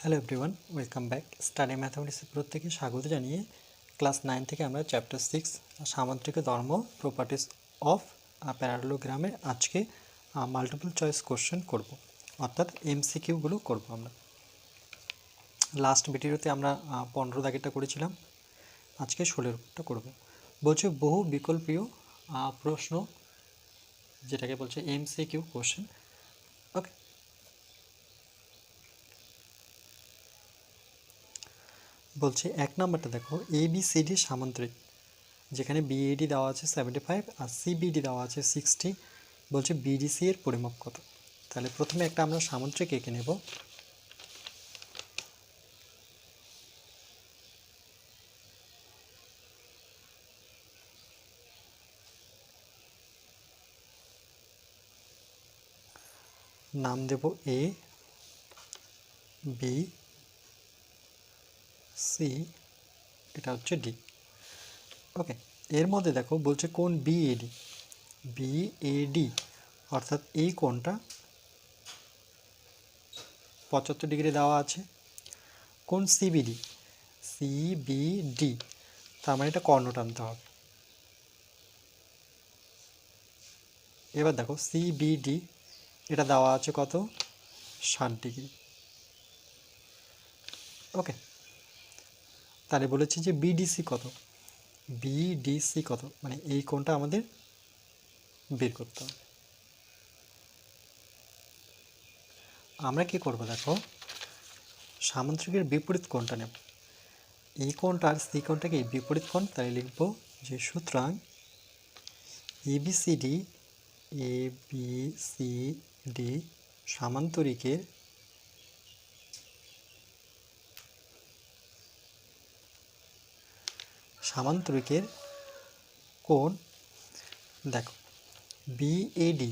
Hello everyone, welcome back. Study ম্যাথামেটিক্সের প্রত্যেকে স্বাগত জানিয়ে ক্লাস 9 থেকে আমরা চ্যাপ্টার 6 সামান্তরিক ধর্ম প্রপার্টিস অফ প্যারালোগ্রামের আজকে মাল্টিপল চয়েস কোশ্চেন করব, অর্থাৎ এমসিকিউগুলো করব। আমরা লাস্ট ভিডিওতে আমরা 15 দাগেরটা করেছিলাম, আজকে 16টা করব। বলছে বহু বিকল্পীয় প্রশ্ন, যেটাকে বলছে এমসিকিউ কোশ্চেন। ওকে, বলছে 1 নম্বরটা দেখো, ABCD সামান্তরিক, যেখানে BAD দেওয়া আছে 75 আর CBD দেওয়া আছে 60। বলছে BDC এর পরিমাপ কত? তাহলে প্রথমে একটা আমরা সামান্তরিক এঁকে নেব। নাম দেব A, B, C, এটা হচ্ছে D। ওকে, এর মধ্যে দেখো বলছে কোন BAD অর্থাৎ এই কোণটা 75 ডিগ্রি দেওয়া আছে। কোন CBD, তার মানে এটা কর্ণ টানতে হবে। এবার দেখো CBD, এটা দেওয়া আছে কত? 60 ডিগ্রি। ওকে, তাহলে বলেছি যে বিডিসি কত, মানে এই কোণটা আমাদের বের করতে হবে। আমরা কি করব দেখো, সামান্তরিকের বিপরীত কোণটা নেব। এই কোণটা আর সি কোণটাকে বিপরীত কোণ, তাই লিখব যে সুতরাং এবিসিডি সামান্তরিকের কোণ দেখো বিএডি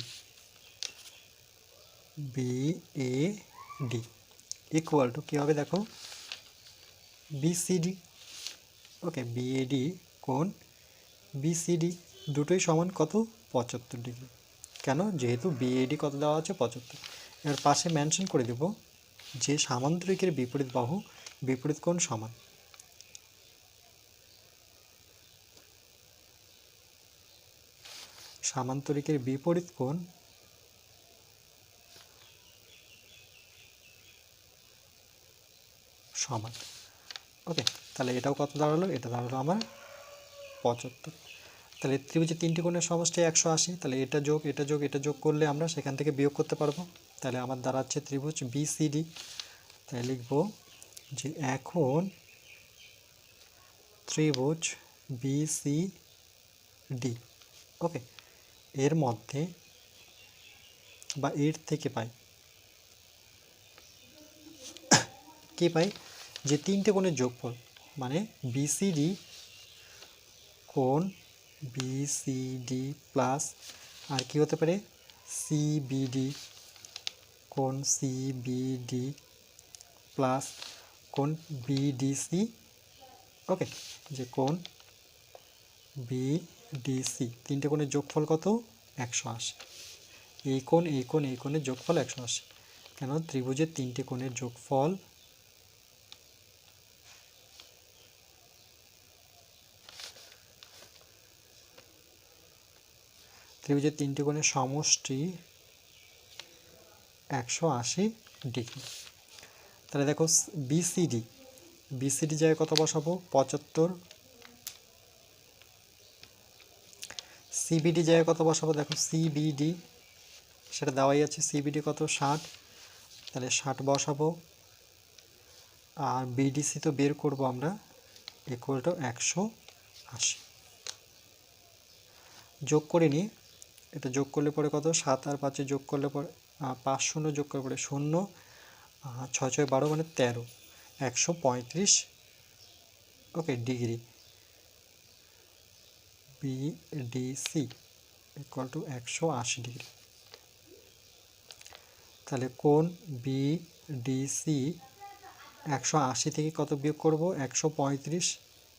ইকুয়াল টু কী হবে দেখো, বিসিডি। ওকে, বিএডি কোণ বিসিডি দুটোই সমান কত? 75 ডিগ্রি। কেন? যেহেতু বিএডি কত দেওয়া আছে? 75। এবার পাশে মেনশন করে দেব যে সামান্তরিকের বিপরীত বাহু বিপরীত কোণ সমান। সামান্তরিকের বিপরীত কোণ সমান। ওকে, তাহলে এটাও কত দাঁড়ালো? এটা দাঁড়ালো আমার 75। তাহলে ত্রিভুজের তিনটি কোণের সমষ্টি 180। তাহলে এটা যোগ করলে আমরা সেখান থেকে বিয়োগ করতে পারবো। তাহলে আমার দাঁড়াচ্ছে ত্রিভুজ বিসিডি। তাই লিখব যে এখন ত্রিভুজ বিসিডি, ওকে, এর মধ্যে বা এর থেকে পাই কি পাই? যে তিনটে কোণের যোগফল, মানে বিসিডি কোণ বিসিডি প্লাস আর কি হতে পারে? সিবিডি কোণ সিবিডি প্লাস কোণ বিডিসি। ওকে, যে কোণ বিডিসি, তিনটে কোণের যোগফল কত? 180। এই কোণের যোগফল 180। কেন? ত্রিভুজের তিনটে কোণের যোগফল ত্রিভুজের তিনটে কোণের সমষ্টি 180 ডিগ্রি। তাহলে দেখো বিসিডি জায়গায় কত বসাবো? 75। সিবিডি জায়গায় কত বসাবো? দেখো সিবিডি, সেটা দেওয়াই আছে, সিবিডি কত? 60। তাহলে 60 বসাবো। আর বিডিসি তো বের করব আমরা, ইকুয়াল টু 180। যোগ করে নিই, এটা যোগ করলে পরে কত? 7 আর 5 যোগ করলে পরে 5 শূন্য যোগ করলে পরে 0, 6 6 12 মানে 13, 135 okay degree. BDC equal to 180 degree. তাহলে কোণ বিডিসি 180 থেকে কত বিয়োগ করব? 135,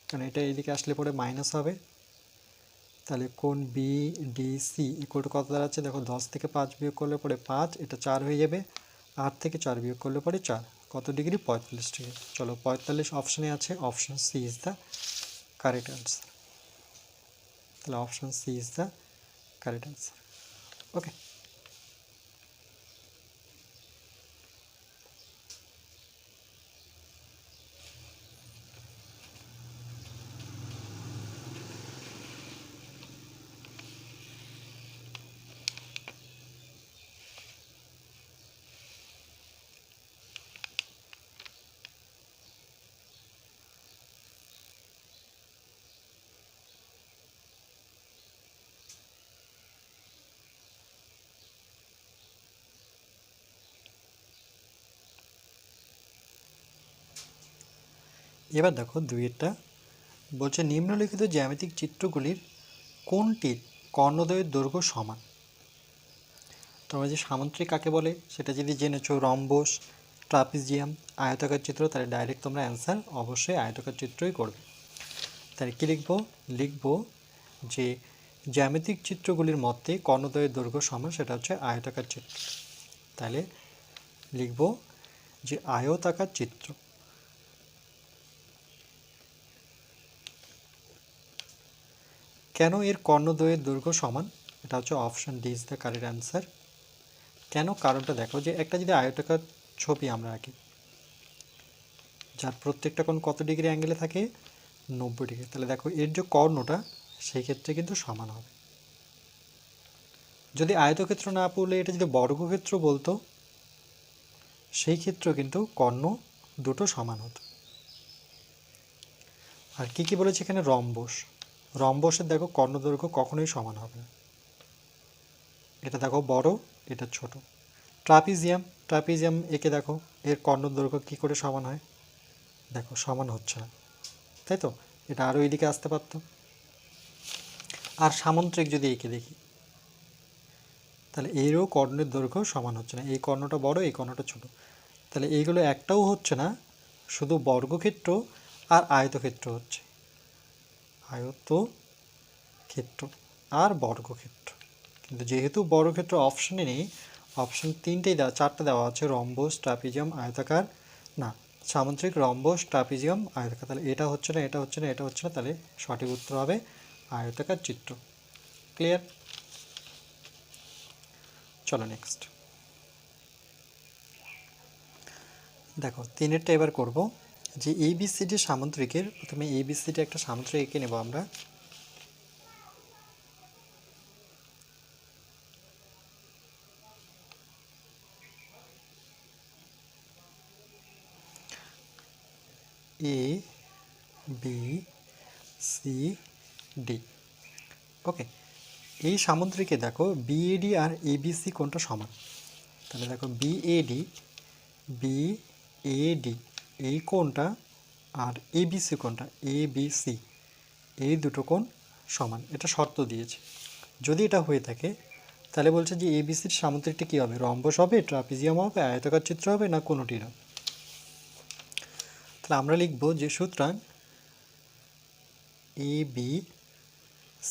কারণ এটা এদিকে আসলে পরে মাইনাস হবে। তাহলে কোণ বিডিসি ইকুয়াল টু কত দাঁড়াচ্ছে দেখো, 10 থেকে 5 বিয়োগ করলে পরে 5, এটা 4 হয়ে যাবে। 8 থেকে 4 বিয়োগ করলে পরে 4, কত ডিগ্রি? 45 ডিগ্রি। চলো 45 অপশানে আছে, option C is the correct answer. তাহলে option C is the correct answer. Okay, এবার দেখো দুইয়েরটা বলছে নিম্নলিখিত জ্যামিতিক চিত্রগুলির কোনটির কর্ণদ্বয়ের দৈর্ঘ্য সমান? তোমরা যে সামুদ্রিক কাকে বলে সেটা যদি জেনেছো, রম্বস, ট্রাপিজিয়াম, আয়তাকার চিত্র, তাহলে ডাইরেক্ট তোমরা অ্যান্সার অবশ্যই আয়তাকার চিত্রই করবে। তাহলে কী লিখবো? লিখবো যে জ্যামিতিক চিত্রগুলির মধ্যে কর্ণদ্বয়ের দৈর্ঘ্য সমান, সেটা হচ্ছে আয়তাকার চিত্র। তাহলে লিখবো যে আয়তাকার চিত্র। কেন এর কর্ণদ্বয়ের দৈর্ঘ্য সমান? এটা হচ্ছে option D is the correct answer. কেন? কারণটা দেখো, যে একটা যদি আয়তাকার ছবি আমরা আঁকি, যার প্রত্যেকটা কোণ কত ডিগ্রি অ্যাঙ্গেলে থাকে? 90 ডিগ্রি। তাহলে দেখো এর যে কর্ণটা সেই ক্ষেত্রে কিন্তু সমান হবে। যদি আয়তক্ষেত্র না পড়লে এটা যদি বর্গক্ষেত্র বলতো, সেই ক্ষেত্রেও কিন্তু কর্ণ দুটো সমান হতো। আর কি কি বলেছে এখানে? রম্বস। রম্বসের দেখো কর্ণদৈর্ঘ্য কখনোই সমান হবে না। এটা দেখো বড়, এটা ছোট। ট্রাপিজিয়াম, ট্রাপিজিয়াম একে দেখো, এর কর্ণদৈর্ঘ্য কি করে সমান হয়? দেখো সমান হচ্ছে না, তাই তো? এটা আরও এদিকে আসতে পারতো। আর সামুদ্রিক যদি একে দেখি, তাহলে এরও কর্ণের দৈর্ঘ্য সমান হচ্ছে না। এই কর্ণটা বড়, এই কর্ণটা ছোট। তাহলে এইগুলো একটাও হচ্ছে না, শুধু বর্গক্ষেত্র আর আয়তক্ষেত্র হচ্ছে। আয়তক্ষেত্র আর বর্গক্ষেত্র। কিন্তু যেহেতু বর্গক্ষেত্র অপশনে নেই, অপশন তিনটেই দেওয়া, চারটে দেওয়া আছে, রম্বস, ট্রাপিজিয়াম, আয়তাকার, না সামুদ্রিক, রম্বস, ট্রাপিজিয়াম, আয়তাকার। তাহলে এটা হচ্ছে না, এটা হচ্ছে না, এটা হচ্ছে না, তাহলে সঠিক উত্তর হবে আয়তাকার চিত্র। ক্লিয়ার? চলো নেক্সট দেখো, তিনেরটা এবার করব যে এবিসিডি সামুদ্রিকের, প্রথমে এবিসিডি একটা সামুদ্রিক এঁকে নেব আমরা। এ বি সি ডি। ওকে, এই সামুদ্রিকে দেখো বিএডি আর এবিসি কোনটা সমান? তাহলে দেখো বিএডি এই কোণটা আর এবিসি কোণটা, এবিসি, এই দুটো কোণ সমান, এটা শর্ত দিয়েছে। যদি এটা হয়ে থাকে তাহলে বলছে যে এবিসির সামুদ্রিকটা কী হবে? রম্বস হবে, ট্রাপিজিয়াম হবে, আয়তাকার চিত্র হবে, না কোনোটি না? তাহলে আমরা লিখব যে সুতরাং এ বি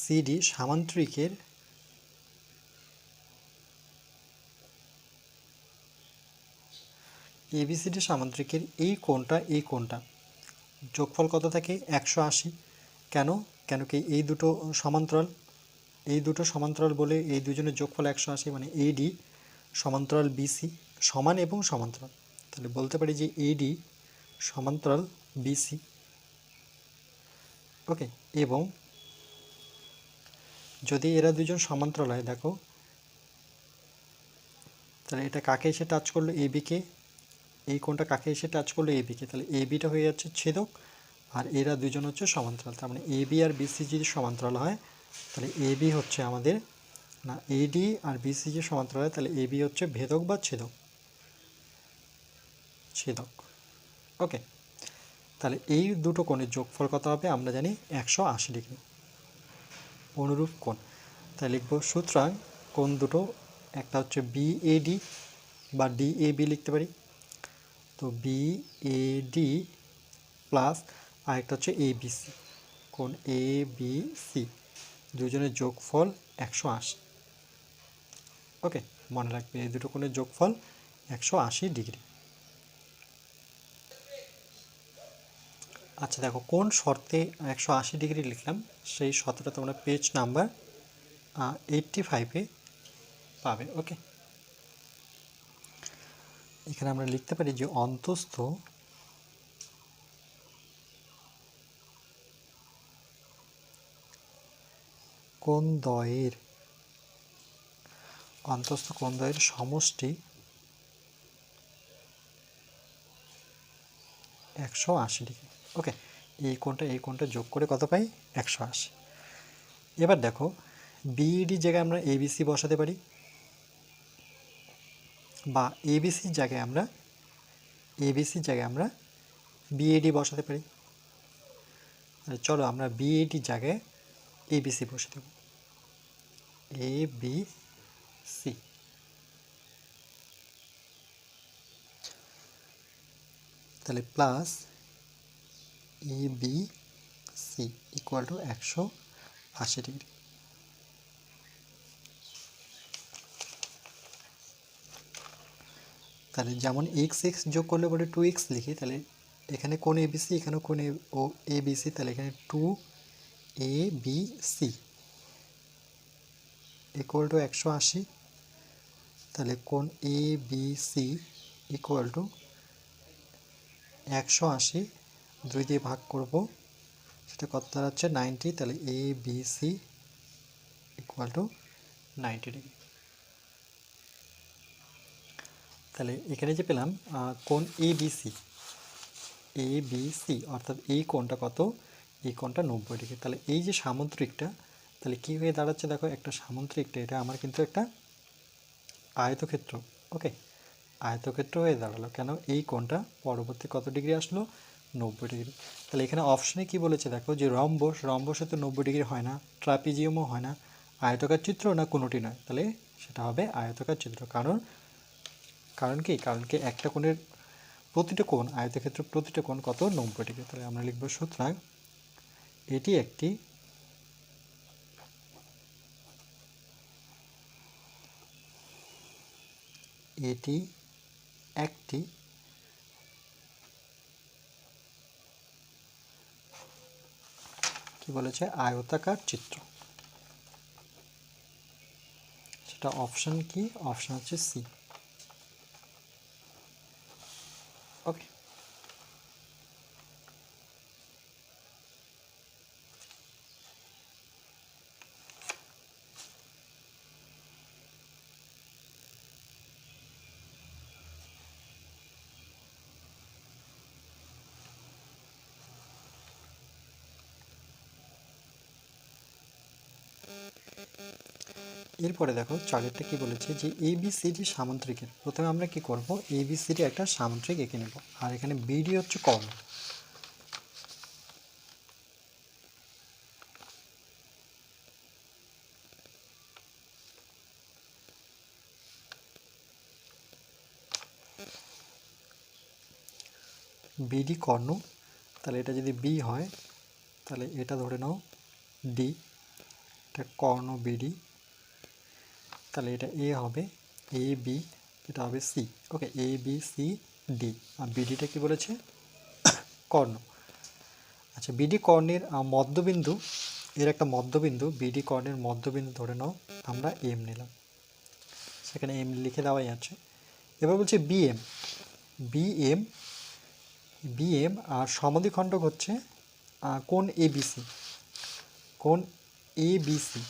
সি ডি সামান্তরিকের এবিসিডি সামান্তরিকের এই কোণটা যোগফল কত থাকে? 180। কেন? কেন কি এই দুটো সমান্তরাল, এই দুটো সমান্তরাল বলে এই দুজনের যোগফল 180, মানে এডি সমান্তরাল বিসি, সমান এবং সমান্তরাল। তাহলে বলতে পারি যে এডি সমান্তরাল বিসি। ওকে, এবং যদি এরা দুজন সমান্তরাল হয়, দেখো তাহলে এটা কাকে এসে টাচ করলো? এবিকে। এই কোণটা কাকে এসে টাচ করলো? এবিকে। তাহলে এবিটা হয়ে যাচ্ছে ছেদক, আর এরা দুজন হচ্ছে সমান্তরাল। তার মানে এবি আর বিসি যদি সমান্তরাল হয়, তাহলে এবি হচ্ছে আমাদের, না এডি আর বিসি যে সমান্তরাল হয়, তাহলে এবি হচ্ছে ভেদক বা ছেদক। ওকে, তাহলে এই দুটো কোণের যোগফল কত হবে? আমরা জানি 180 ডিগ্রি। অনুরূপ কোণ, তাই লিখব সুতরাং কোণ দুটো, একটা হচ্ছে বিএডি বা ডিএবি লিখতে পারি, তো বিএডি প্লাস আরেকটা হচ্ছে এবিসি, কোণ এবিসি, দুজনের যোগফল 180। ওকে, মনে রাখবে এই দুটো কোণের যোগফল 180 ডিগ্রি। আচ্ছা দেখো কোন শর্তে 180 ডিগ্রি লিখলাম, সেই শর্তটা তোমরা পেজ নাম্বার 85-এ পাবে। ওকে, এখানে আমরা লিখতে পারি যে অন্তস্থ কোণদ্বয়ের সমষ্টি 180 ডিগ্রি। ওকে, এই কোণটা যোগ করে কত পাই? 180। এবার দেখো বিইডি জায়গায় আমরা এবিসি বসাতে পারি, বা এবিসির জায়গায় আমরা বিএডি বসাতে পারি। চলো আমরা বিএডি জায়গায় এবিসি বসে দেব, এবিসি। তাহলে plus ABC equal to 180 degree. তাহলে যেমন এক্স যোগ করলে পরে 2x লিখি, তাহলে এখানে কোন এবিসি, এখানেও কোন এবিসি, তাহলে এখানে 2ABC ইকুয়াল টু 180। তাহলে কোন ABC ইকুয়াল টু 180 2 দিয়ে ভাগ করব, সেটা কত দাঁড়াচ্ছে? 90। তাহলে ABC ইকুয়াল টু 90 ডিগ্রি। তাহলে এখানে যে পেলাম কোণ এবিসি অর্থাৎ এই কোণটা কত? এই কোণটা 90 ডিগ্রি। তাহলে এই যে সামুদ্রিকটা, তাহলে কী হয়ে দাঁড়াচ্ছে দেখো, একটা সামুদ্রিকটা এটা আমার কিন্তু একটা আয়তক্ষেত্র। ওকে, আয়তক্ষেত্র হয়ে দাঁড়ালো। কেন? এই কোণটা পরবর্তী কত ডিগ্রি আসলো? 90 ডিগ্রি। তাহলে এখানে অপশনে কি বলেছে দেখো, যে রম্বসে তো 90 ডিগ্রি হয় না, ট্রাপিজিয়ামও হয় না, আয়তকার চিত্র না কোনোটি নয়, তাহলে সেটা হবে আয়তকার চিত্র। কারণ কি একটা কোণের প্রতিটা কোণ, আয়তক্ষেত্রের প্রতিটা কোণ কত? 90 ডিগ্রি। তাহলে আমরা লিখব সুতরাং এটি একটি কি বলেছে? আয়তাকার চিত্র। সেটা অপশন কি? অপশন হচ্ছে সি। ওকে, এরপরে দেখো চারেরটা কি বলেছে, যে এবিসিডি সামুদ্রিকের। প্রথমে আমরা কি করব, এবিসিডি একটা সামুদ্রিক এঁকে নেব, আর এখানে বিডি হচ্ছে কর্ণ। বিডি কর্ণ। তাহলে এটা যদি বি হয়, তাহলে এটা ধরে নাও ডি, এটা কর্ণ বিডি। তাহলে এটা এ হবে, এ বি, এটা হবে সি। ওকে, এ বি সি ডি। আর বিডিটা কি বলেছে? কর্ণ। আচ্ছা, বিডি কর্ণের মধ্যবিন্দু, এর একটা মধ্যবিন্দু, বিডি কর্ণের মধ্যবিন্দু ধরে নাও আমরা এম নিলাম, সেখানে এম লিখে দেওয়াই আছে। এবার বলছে বিএম। বিএম বিএম আর সমদ্বিখণ্ডক হচ্ছে কোণ এবিসি। কোণ এবিসি,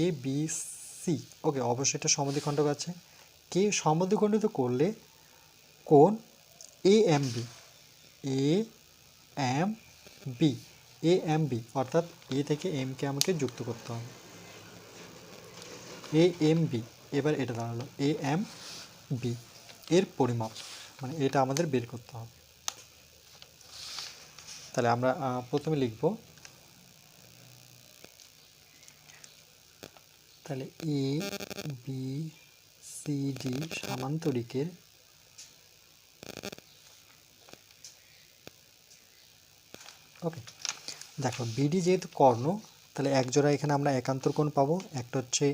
এবিসি। ওকে, অবশ্যই এটা সমদ্বিখণ্ডক আছে। কে সমদ্বিখণ্ডিত করলে কোণ A M B, A M B, A M B, অর্থাৎ এ থেকে এমকে আমাকে যুক্ত করতে হবে, এ এম বি। এবার এটা দাঁড়ালো এ এম বি এর পরিমাপ, মানে এটা আমাদের বের করতে হবে। তাহলে আমরা প্রথমে লিখব, তাহলে এ বি সি ডি সামান্তরিকের ওকে। দেখো বিডি যেহেতু কর্ণ, তাহলে এক জোড়া এখানে আমরা একান্তর কোণ পাবো। একটা হচ্ছে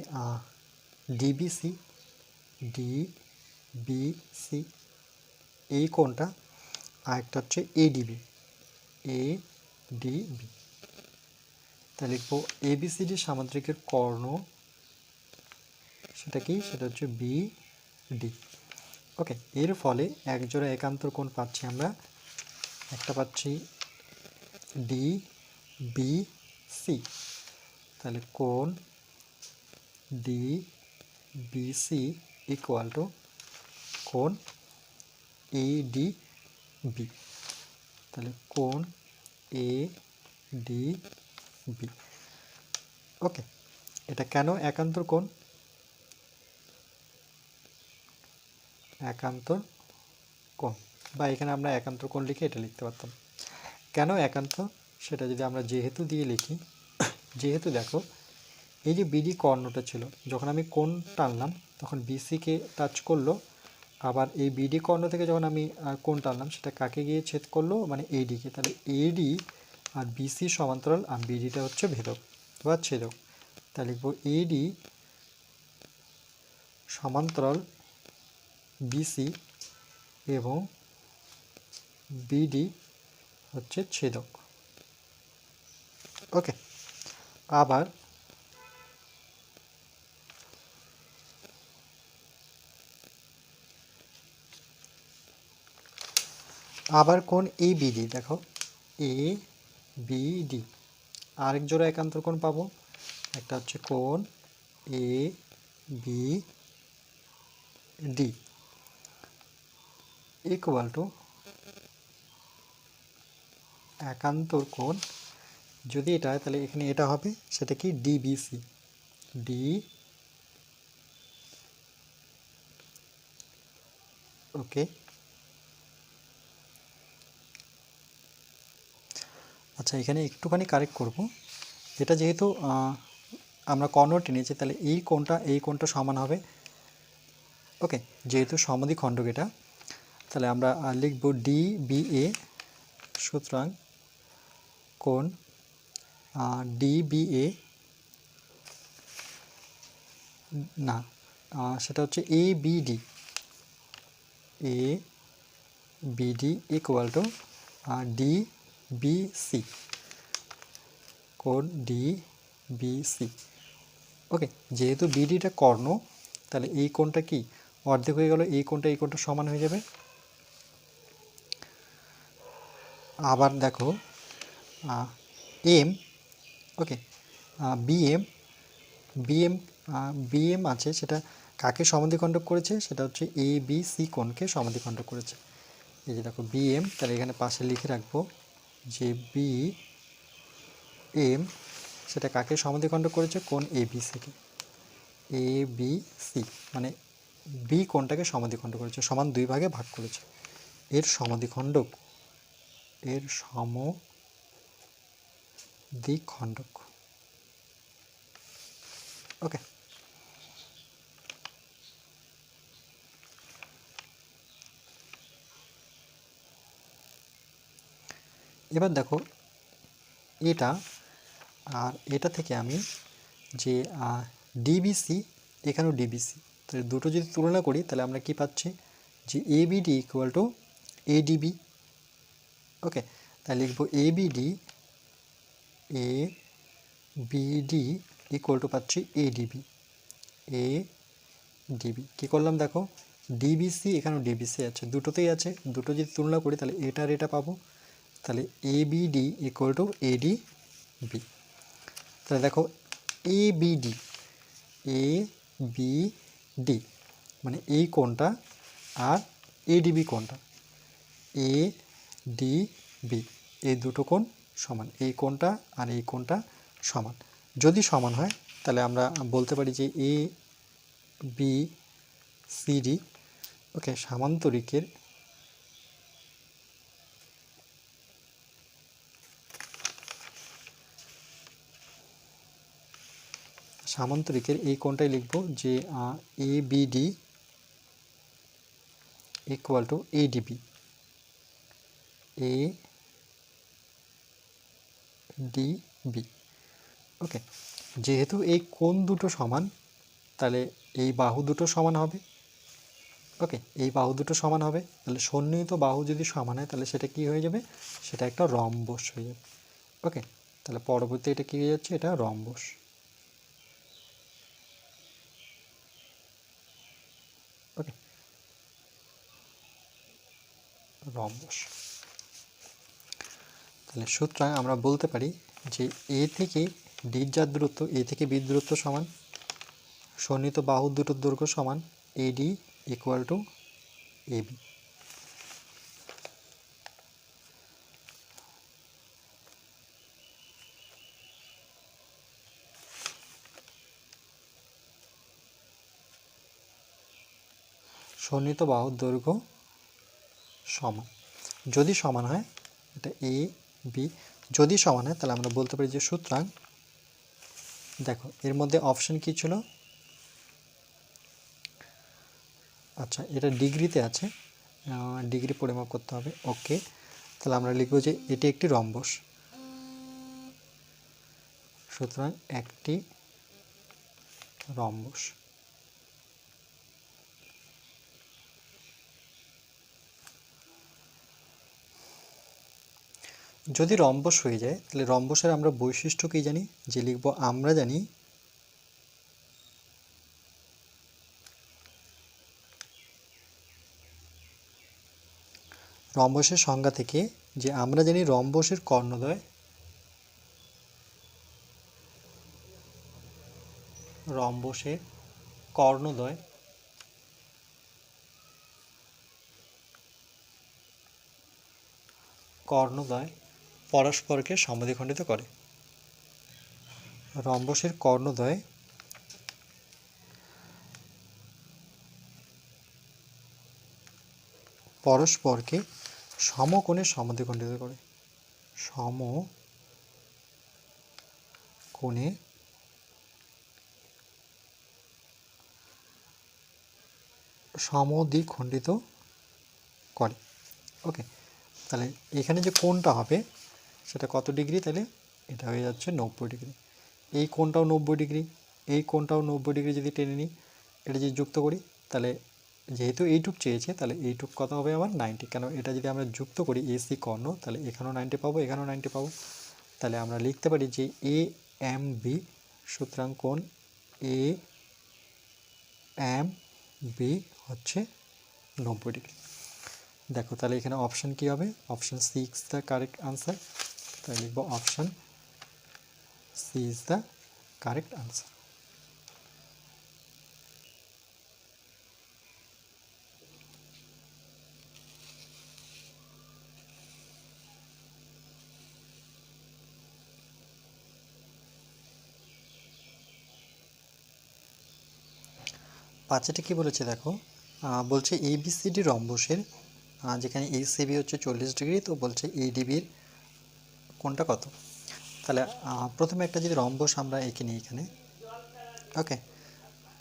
ডিবিসি, ডিবিসি এই কোণটা, আর একটা হচ্ছে এডিবি, এ ডি বি। তাহলে লিখবো ABCD সামান্তরিকের কর্ণ সেটা কি, সেটা হচ্ছে বি ডি। ওকে, এর ফলে এক জোড়া একান্তর কোণ পাচ্ছি আমরা, একটা পাচ্ছি ডি বি সি। তাহলে কোণ D B C equal to কোণ এ ডি বি। তাহলে কোণ এ ডি বি। ওকে, এটা কেন একান্তর কোণ? একান্তর কোণ, বা এখানে আমরা একান্তর কোণ লিখে এটা লিখতে পারতাম। কেন একান্ত সেটা যদি আমরা যেহেতু দিয়ে লিখি, যেহেতু দেখো এই যে বিডি কর্ণটা ছিল, যখন আমি কোণ টানলাম তখন বিসিকে টাচ করলো, আবার এই বিডি কর্ণ থেকে যখন আমি কোণ টানলাম সেটা কাকে গিয়ে ছেদ করলো, মানে এডিকে। তাহলে এডি আর বিসি সমান্তরাল, আর বিডিটা হচ্ছে ভেদক বা ছেদক। তাহলে লিখবো এডি সমান্তরাল বিসি এবং বিডি হচ্ছে ছেদক। ওকে, আবার কোণ এ বিডি, দেখো এ বিডি আরেক জোড়া একান্তর কোণ পাবো, একটা হচ্ছে কোণ এ বি ডি ইকুয়াল টু একান্তর কোণ, যদি এটা হয় তাহলে এখানে এটা হবে, সেটা কি ডিবিসি। ডি ওকে, আচ্ছা এখানে একটুখানি কারেক্ট করব, এটা যেহেতু আমরা কর্ণ টেনেছি তাহলে এই কোণটা সমান হবে। ওকে, যেহেতু সমদ্বিখণ্ডক এটা, তাহলে আমরা লিখব ডি বি এ। সুতরাং কোণ ডি বি এ, না সেটা হচ্ছে A BD, A BD equal to D B C, কোণ ডি বি সি। ওকে, যেহেতু বিডিটা কর্ণ তাহলে এই কোণটা কি অর্ধেক হয়ে গেল, এই কোণটা সমান হয়ে যাবে। আবার দেখো এম, ওকে বিএম, বিএম আছে, সেটা কাকে সমদ্বিখণ্ডক করেছে, সেটা হচ্ছে এ বি সি কোণকে সমদ্বিখণ্ডক করেছে। এই যে দেখো বিএম, তাহলে এখানে পাশে লিখে রাখবো যে বি এম সেটা কাকে সমদ্বিখণ্ডক করেছে, কোণ A B সিকে। A B C মানে বি কোণটাকে সমদ্বিখণ্ডক করেছে, সমান দুই ভাগে ভাগ করেছে। এর সমদ্বিখণ্ডক, এর সমদ্বিখণ্ডক। ওকে, এবার দেখো এটা আর এটা থেকে আমি যে ডিবিসি, এখানেও ডিবিসি, তাহলে দুটো যদি তুলনা করি তাহলে আমরা কি পাচ্ছি, যে এবিডি ইকুয়াল টু এডিবি। ওকে, তাহলে লিখবো এবিডি, এ বিডি ইকুয়াল টু পাচ্ছি এডিবি, এ ডিবি। কী করলাম দেখো, ডিবিসি এখানেও ডিবিসি আছে, দুটোতেই আছে, দুটো যদি তুলনা করি তাহলে এটা আর এটা পাবো। তাহলে এবিডি ইকুয়াল টু এডিবি। তাহলে দেখো এবিডি, এ বি ডি মানে এই কোণটা আর এডিবি কোণটা, এ ডি বি এই দুটো কোণ সমান, এই কোণটা আর এই কোণটা সমান। যদি সমান হয় তাহলে আমরা বলতে পারি যে A B C D, okay, সামান্তরিকের এই কোণটাই লিখব যে A B D equal to ADB, A DB. Okay, যেহেতু এই কোণ দুটো সমান তাহলে এই বাহু দুটো সমান হবে। ওকে, এই বাহু দুটো সমান হবে, তাহলে সন্নিহিত বাহু যদি সমান হয় তাহলে সেটা কি হয়ে যাবে, সেটা একটা রম্বস হয়ে যাবে। ওকে, তাহলে পরবর্তী এটা কি হয়ে যাচ্ছে, এটা রম্বস। ওকে, রম্বস। তাহলে সুতরাং আমরা বলতে পারি যে এ থেকে ডির যার দূরত্ব, এ থেকে বির দূরত্ব সমান, সন্নিহিত বাহু দুটোর দৈর্ঘ্য সমান, এডি ইকুয়াল টু এবি। সন্নিহিত বাহুর দৈর্ঘ্য সমান, যদি সমান হয়, এটা এ বি, যদি সমান হয় তাহলে আমরা বলতে পারি যে সুতরাং, দেখো এর মধ্যে অপশন কি ছিল, আচ্ছা এটা ডিগ্রিতে আছে, ডিগ্রি পরিমাপ করতে হবে। ওকে, তাহলে আমরা লিখব যে এটি একটি রম্বস, সুতরাং একটি রম্বস। যদি রম্বস হয়ে যায় তাহলে রম্বসের আমরা বৈশিষ্ট্য কি জানি, যে লিখব, আমরা জানি রম্বসের সংজ্ঞা থেকে, যে আমরা জানি রম্বসের কর্ণদ্বয়, রম্বসের কর্ণদ্বয় পরস্পরকে সমদ্বিখণ্ডিত করে। রম্বসের কর্ণদ্বয় পরস্পরকে সমকোণে সমদ্বিখণ্ডিত করে, সমকোণে সমদ্বিখণ্ডিত করে। ওকে, তাহলে এখানে যে কোণটা হবে সেটা কত ডিগ্রি, তাহলে এটা হয়ে যাচ্ছে 90 ডিগ্রি। এই কোণটাও 90 ডিগ্রি, এই কোণটাও 90 ডিগ্রি যদি টেনে নিই, এটা যদি যুক্ত করি, তাহলে যেহেতু এইটুক চেয়েছে তাহলে এইটুক কত হবে আমার 90, কেন এটা যদি আমরা যুক্ত করি এসি কর্ণ, তাহলে এখানেও 90 পাবো, এখানেও 90 পাবো। তাহলে আমরা লিখতে পারি যে এ এম বি, সুতরাং কোণ এ এম বি হচ্ছে 90 ডিগ্রি। দেখো তাহলে এখানে অপশান কি হবে, option C is the correct answer, তাই লিখব option C is the correct answer. পাঁচেটা কি বলেছে দেখো, বলছে এবিসিডি রম্বসের, যেখানে এইচসিবি হচ্ছে 40 ডিগ্রি, তো বলছে এডিবির কোনটা কত। তাহলে প্রথমে একটা যদি রম্বস আমরা এঁকে নিই এখানে, ওকে,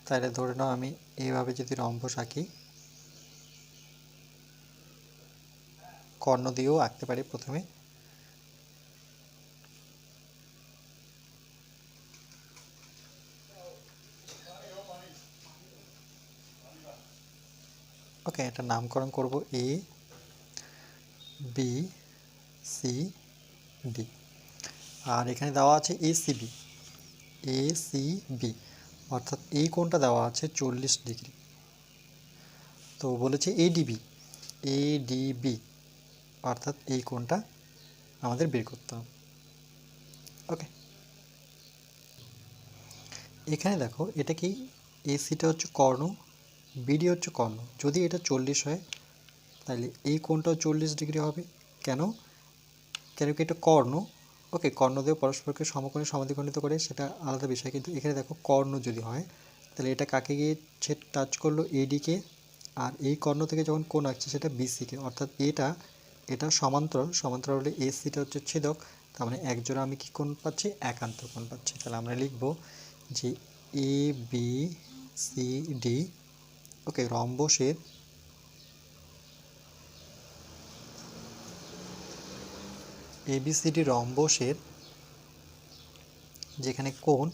তাহলে ধরে নাও আমি এইভাবে যদি রম্বস আঁকি, কর্ণ দিয়েও আঁকতে পারি প্রথমে, ওকে, এটা নামকরণ করব এ বি সি ডি, আর এখানে দেওয়া আছে এসিবি, এসিবি অর্থাৎ এই কোণটা দেওয়া আছে 40 ডিগ্রি, তো বলেছে এডিবি, এডিবি অর্থাৎ এই কোণটা আমাদের বের করতে হবে। ওকে, এখানে দেখো এটা কি, এসিটা হচ্ছে কর্ণ, বিডি হচ্ছে কর্ণ, যদি এটা 40 হয় তাহলে এই কোণটাও 40 ডিগ্রি হবে। কেন, কেন কি এটা কর্ণ, ওকে, কর্ণ দিয়ে পরস্পরকে সমকোণে সমদ্বিখণ্ডিত করে সেটা আলাদা বিষয়, কিন্তু এখানে দেখো কর্ণ যদি হয় তাহলে এটা কাকে গিয়ে টাচ করলো, এডিকে, আর এই কর্ণ থেকে যখন কোণ আসছে সেটা বিসিকে, অর্থাৎ এটা সমান্তরাল, সমান্তরাল হলে এসিটা হচ্ছে ছেদক, তার মানে একজোড়া আমি কি কোণ পাচ্ছি, একান্ত কোণ পাচ্ছি। তাহলে আমরা লিখব যে A B C D, okay, রম্বসের ABCD রম্বসের যেখানে কোণ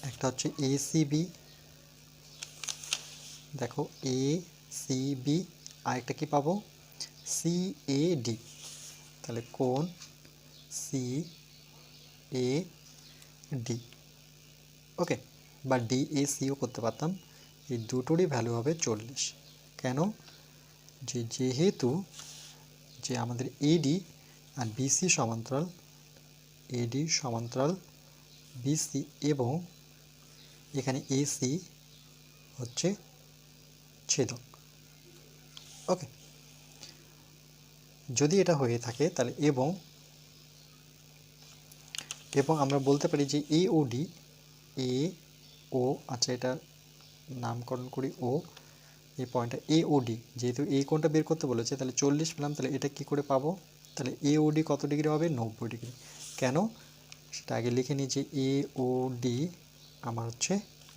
একটা হচ্ছে এসিবি, দেখো এ সিবি, আরেকটা কি পাবো সিএডি। তাহলে কোণ সিএডি, ওকে, বা ডিএসিও করতে পারতাম। এই দুটোরই ভ্যালু হবে 40। কেন? যেহেতু যে আমাদের এডি আর বিসি সমান্তরাল, এডি সমান্তরাল বিসি, এবং এখানে এসি হচ্ছে ছেদক, ওকে। যদি এটা হয়ে থাকে তাহলে এবং আমরা বলতে পারি যে এওডি, এ ও, আচ্ছা এটা নামকরণ করি ও, এই পয়েন্টটা এওডি, যেহেতু এই কোণটা বের করতে বলেছে তাহলে 40 পেলাম, তাহলে এটা কি করে পাবো? তাহলে এওডি কত ডিগ্রি হবে? 90 ডিগ্রি। কেন? সেটা আগে লিখে নিই যে এওডি আমার হচ্ছে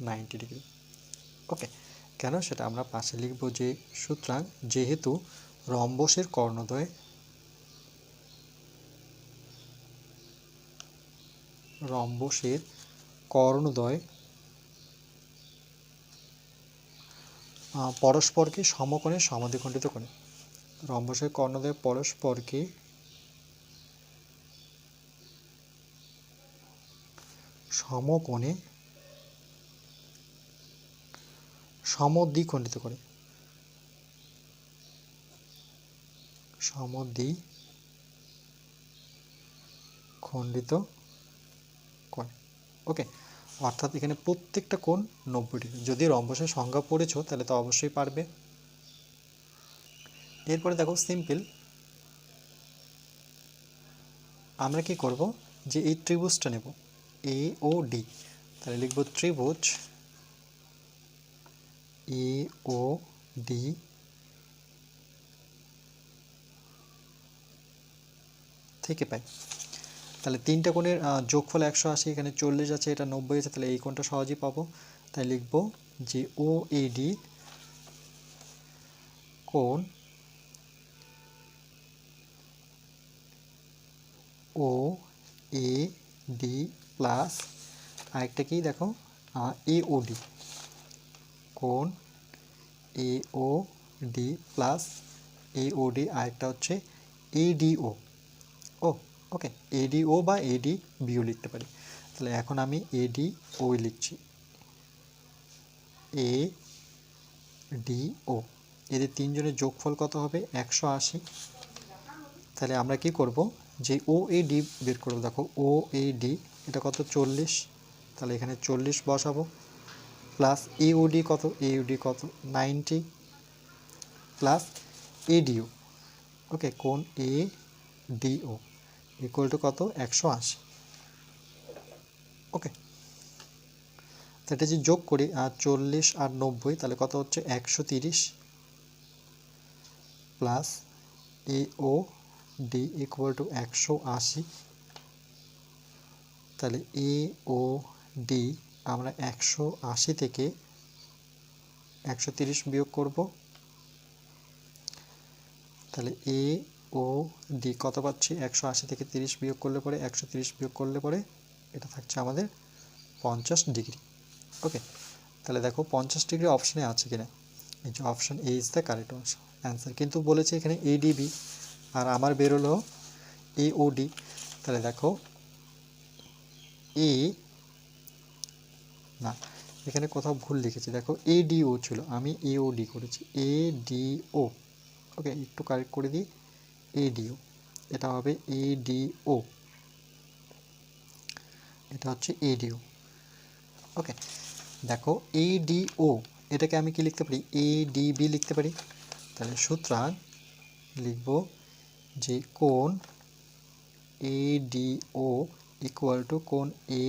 90 ডিগ্রি, ওকে। কেন সেটা আমরা পাশে লিখব, যে সুতরাং যেহেতু রম্বসের কর্ণদ্বয় পরস্পরকে সমকোণে সমাদ্বিখণ্ডিত করে। রম্বসের কর্ণদ্বয় পরস্পরকে সমকোণে সমদ্বিখণ্ডিত করে, ওকে। অর্থাৎ এখানে প্রত্যেকটা কোণ 90 ডিগ্রি। যদি রম্বসের সংজ্ঞা পড়েছো তাহলে তো অবশ্যই পারবে। এরপরে দেখো সিম্পল, আমরা কি করব, যে এই ত্রিভুজটা নেব এ ও ডি, তাহলে লিখব ত্রিভুজ এ ও ডি থেকে পাই। তাহলে তিনটা কোণের যোগফল 180, এখানে 40 আছে, এটা 90 আছে, তাহলে এই কোণটা সহজেই পাবো। তাই লিখব যে ও এ ডি কোণ ও এ ডি প্লাস আরেকটা কি দেখো এ ও ডি, কোণ এ O D plus A O D, আরেকটা হচ্ছে এডিও, ওকে, এডিও বা এডি বিও লিখতে পারি। তাহলে এখন আমি এডি ও লিখছি, এ ডি ও, এদের তিনজনের যোগফল কত হবে? 180। তাহলে আমরা কি করব, যে ও এ ডি বের করবো। দেখো ও এ ডি এটা কত? 40, তাহলে এখানে 40 বসাবো, প্লাস এওডি কত? এওডি কত? 90, প্লাস এডিও, ওকে, কোণ এ ডিও ইকুয়াল টু কত? 180, ওকে। তো এটা যে যোগ করি 40 আর 90, তাহলে কত হচ্ছে? 130, plus A O D equal to 180। তাহলে এ ও ডি আমরা 180 থেকে 130 বিয়োগ করব, তাহলে এ ও ডি কত পাচ্ছি? 180 থেকে 30 বিয়োগ করলে পরে 130 বিয়োগ করলে পরে এটা থাকছে আমাদের 50 ডিগ্রি, ওকে। তাহলে দেখো 50 ডিগ্রি অপশানে আছে কিনা, এই যে option A is the correct answer, কিন্তু বলেছে এখানে এডিবি আর আমার বেরোলো এওডি। তাহলে দেখো এ না, এখানে কোথাও ভুল লিখেছি, দেখো এডিও ছিল, আমি এওডি করেছি, এডিও, ওকে, একটু কারেক্ট করে দিই, এডিও, এটা হবে এডিও, এটা হচ্ছে এডিও, ওকে। দেখো এডিও এটাকে আমি কি লিখতে পারি? এডিবি লিখতে পারি। তাহলে সুতরাং লিখব যে কোণ এডিও ইকুয়াল টু কোণ এ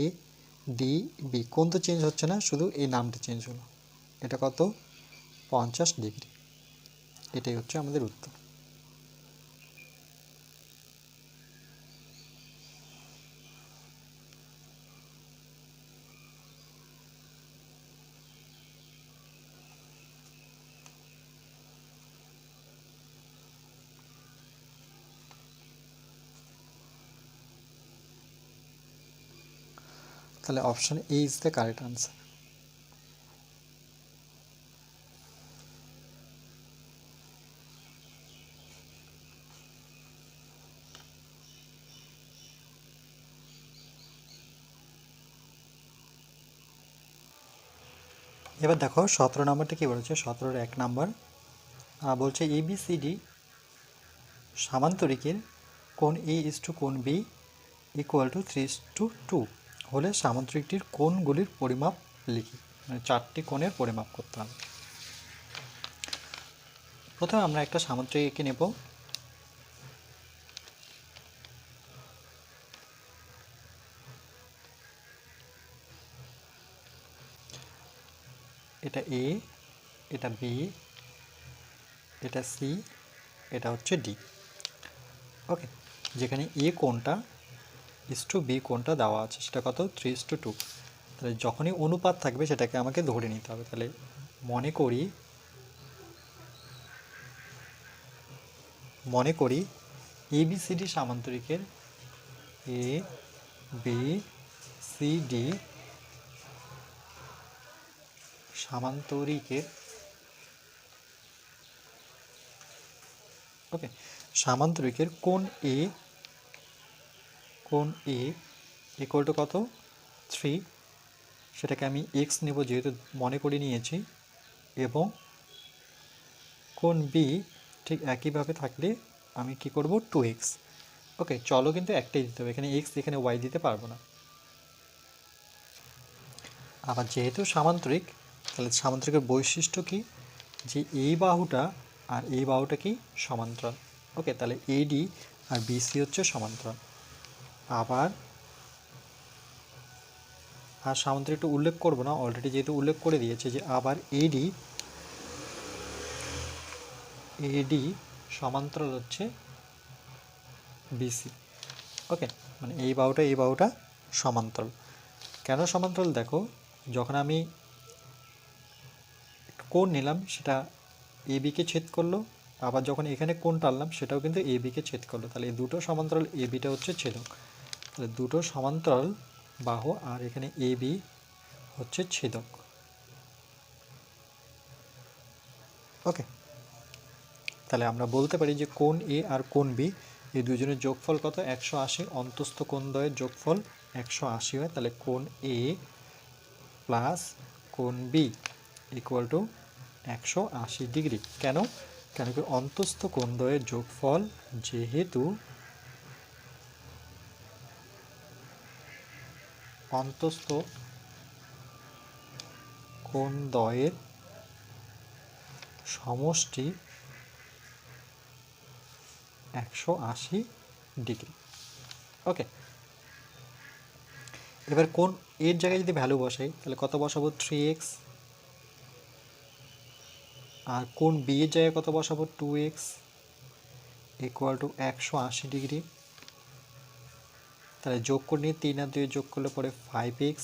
ডিবি, কোণ তো চেঞ্জ হচ্ছে না, শুধু এই নামটা চেঞ্জ হলো, এটা কত? 50 ডিগ্রি। এটাই হচ্ছে আমাদের উত্তর। তাহলে option A is the correct answer. এবার দেখো 17 নম্বরটা কী বলেছে, 17-র 1 নম্বর বলছে ABCD সামান্তরিকের কোণ A/, কোণ B = 3:2 হলে সামান্তরিকটির কোণগুলির পরিমাপ লিখি। মানে 4টি কোণের পরিমাপ করতে হবে। প্রথমে আমরা একটা সামান্তরিক এঁকে নেব। এটা A, এটা B, এটা C, এটা হচ্ছে D। ওকে, যেখানে A কোণটা B কোণটা দেওয়া আছে সেটা কত, 3:2। তাহলে যখনই অনুপাত থাকবে সেটাকে আমাকে ধরে নিতে হবে। তাহলে মনে করি ABCD সামান্তরিকের ABCD সামান্তরিকের কোণ A = কত, 3, সেটাকে আমি x নেব যেহেতু মনে করে নিয়েছি, এবং কোণ B ঠিক একইভাবে থাকলে আমি কি করব, 2x। ওকে, চলো কিন্তু একটাই দিতে হবে, এখানে x এখানে y দিতে পারবো না। আবার যেহেতু সামান্তরিক, তাহলে সামান্তরিকের বৈশিষ্ট্য কি, যে এই বাহুটা আর এই বাহুটা কি সমান্তরাল। ওকে, তাহলে AD আর BC হচ্ছে সমান্তরাল। আবার সামান্তরিকটা উল্লেখ করব না, অলরেডি যেহেতু উল্লেখ করে দিয়েছে যে আবার AD সমান্তরাল হচ্ছে BC। ওকে, মানে এই বাহুটা সমান্তরাল। কেন সমান্তরাল দেখো, যখন আমি কোণ নিলাম সেটা ABকে ছেদ করলো, আবার যখন এখানে কোণ টানলাম সেটাও কিন্তু ABকে ছেদ করলো। তাহলে এই দুটো সমান্তরাল, ABটা হচ্ছে ছেদক। তাহলে দুটো সমান্তরাল বাহু আর এখানে AB হচ্ছে ছেদক। ওকে, তাহলে আমরা বলতে পারি যে কোণ A আর কোণ B এই দুজনের যোগফল কত, 180। অন্তস্থ কোণদ্বয়ের যোগফল 180 হয়। তাহলে কোণ A প্লাস কোণ B = 180 ডিগ্রি। কেন কি অন্তস্থ কোণদ্বয়ের যোগফল, যেহেতু অন্তস্থ কোণদ্বয়ের সমষ্টি 180 ডিগ্রি। ওকে, এবার কোণ এর জায়গায় যদি ভ্যালু বসাই তাহলে কত বসাবো, 3x। আর কোণ বি এর জায়গায় কত বসাবো, 2x = 180 ডিগ্রি। তাহলে যোগ করে নিয়ে 3 আর 2 যোগ করলে পরে 5x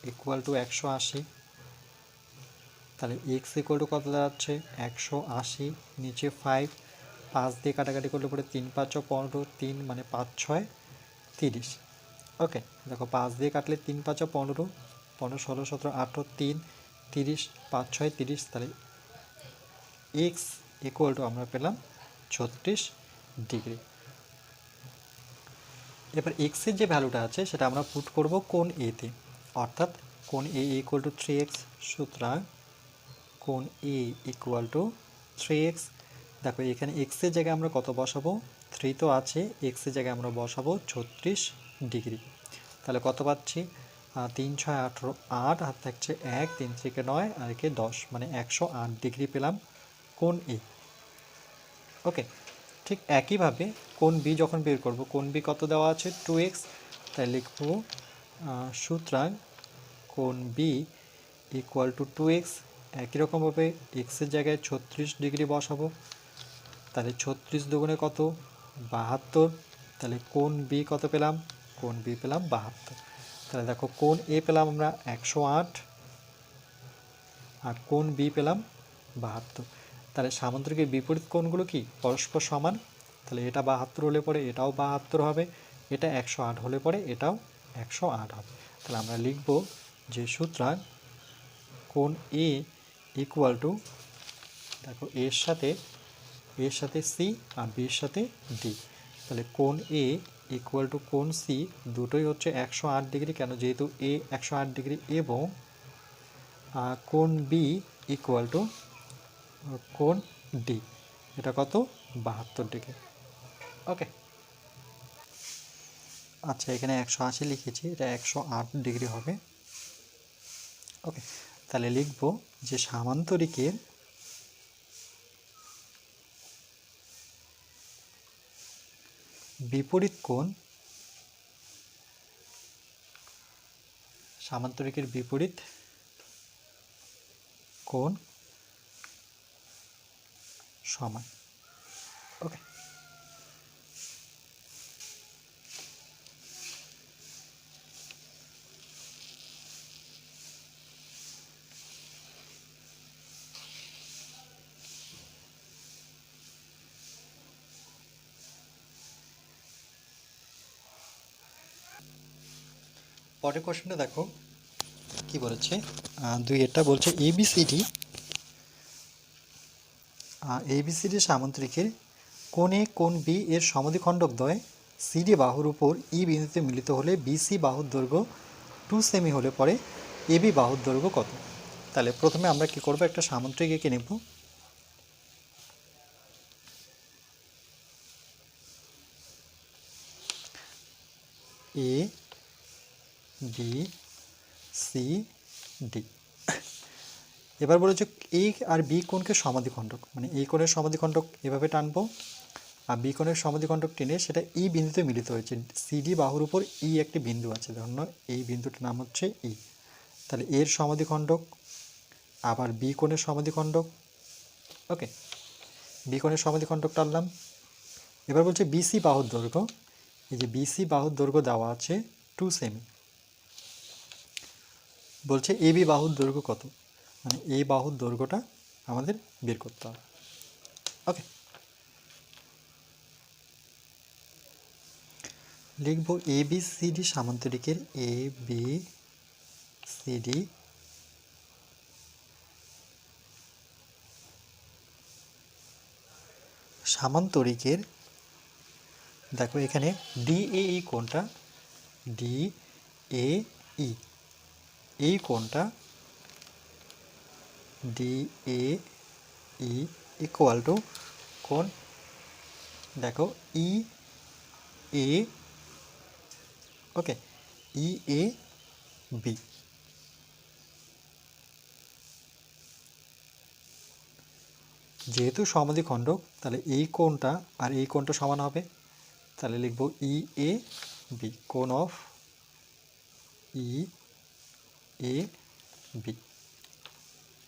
= 180। তাহলে x = কত দাঁড়াচ্ছে, 180, নিচে 5, 5 দিয়ে কাটাকাটি করলে পরে 3 5 15, 3 মানে 5 6 30। ওকে, দেখো 5 দিয়ে কাটলে 3 5 15, 15 16 17 18 3 30, 5 6 30। তাহলে x = আমরা পেলাম 36 ডিগ্রি। এবার x এর যে ভ্যালুটা আছে সেটা আমরা পুট করব কোণ A তে, অর্থাৎ কোণ A = 3x। সুতরাং কোণ A = 3x। দেখো এখানে x এর জায়গায় আমরা কত বসাবো, 3 তো আছে, x এর জায়গায় আমরা বসাবো 36 ডিগ্রি। তাহলে কত পাচ্ছি, 3 6 18, 8 হাত থাকছে 1, 3 থেকে 9 আর একে 10, মানে 108 ডিগ্রি পেলাম কোণ A। ওকে, ঠিক একইভাবে কোণ B যখন বের করব, কোণ B কত দেওয়া আছে, 2x। তাই লিখব সুতরাং কোণ B = 2x। একই রকমভাবে x এর জায়গায় 36 ডিগ্রি বসাবো। তাহলে 36 দুগুণে কত, 72। তাহলে কোণ B কত পেলাম, কোণ B পেলাম 72। তাহলে দেখো কোণ A পেলাম আমরা 108 আর কোণ B পেলাম 72। তাহলে সামান্তরিকের বিপরীত কোণগুলো কি পরস্পর সমান। তাহলে এটা 72 হলে পরে এটাও 72 হবে, এটা 108 হলে পরে এটাও 108 হবে। তাহলে আমরা লিখব যে সুতরাং কোণ A = দেখো এর সাথে C আর B এর সাথে D। তাহলে কোণ A = কোণ C, দুটোই হচ্ছে 108 ডিগ্রি। কেন, যেহেতু A 108 ডিগ্রি এবং কোণ বি ইকুয়াল টু কোণ ডি, এটা কত 72 ডিগ্রি। ওকে, আচ্ছা এখানে 180 লিখেছি, এটা 108 ডিগ্রি হবে। ওকে, তাহলে লিখব যে সামান্তরিকের বিপরীত কোণ, সামান্তরিকের বিপরীত কোণ সমান। ওকে, পরের কোশ্চেনটা দেখো কি বলেছে, দুইটা বলছে এবিসিডি সামান্তরিকের কোণে কোণ বি এর সমদ্বিখণ্ডকদ্বয় সিডি বাহুর উপর ই বিন্দুতে মিলিত হলে বিসি বাহুর দৈর্ঘ্য 2 সেমি হলে পরে এবি বাহুর দৈর্ঘ্য কত? তাহলে প্রথমে আমরা কি করব, একটা সামান্তরিক এঁকে নেব। এ বি সি ডি। এবার বলেছে এ আর বি কোণকে সমাদ্বিখণ্ডক, মানে এই কোণের সমাদ্বিখণ্ডক এভাবে টানবো, আর বি কোণের সমাদ্বিখণ্ডক টেনে সেটা ই বিন্দুতে মিলিত হয়েছে। সিডি বাহুর উপর ই একটি বিন্দু আছে, ধরুন এই বিন্দুটার নাম হচ্ছে ই। তাহলে এর সমাদ্বিখণ্ডক আবার বি কোণের সমাদ্বিখণ্ডক। ওকে, বি কোণের সমাদ্বিখণ্ডক টানলাম। এবার বলছে বিসি বাহুর দৈর্ঘ্য, এই যে বিসি বাহুর দৈর্ঘ্য দেওয়া আছে 2 সেমি। বলছে এবি বাহুর দৈর্ঘ্য কত, মানে এই বাহুর দৈর্ঘ্যটা আমাদের বের করতে হবে। ওকে, লিখব এ বি সি ডি সামান্তরিকের এ বি সি ডি সামান্তরিকের, দেখো এখানে ডি এ ই কোণটা, ডি এ ই এই কোণটা D A E equal to কোণ, দেখো ই এ, ওকে, ই এ বি। যেহেতু সমাদ্বিখণ্ডক তাহলে এই কোণটা আর এই কোণটা সমান হবে, তাহলে লিখব ই এ বি, কোণ of E A B.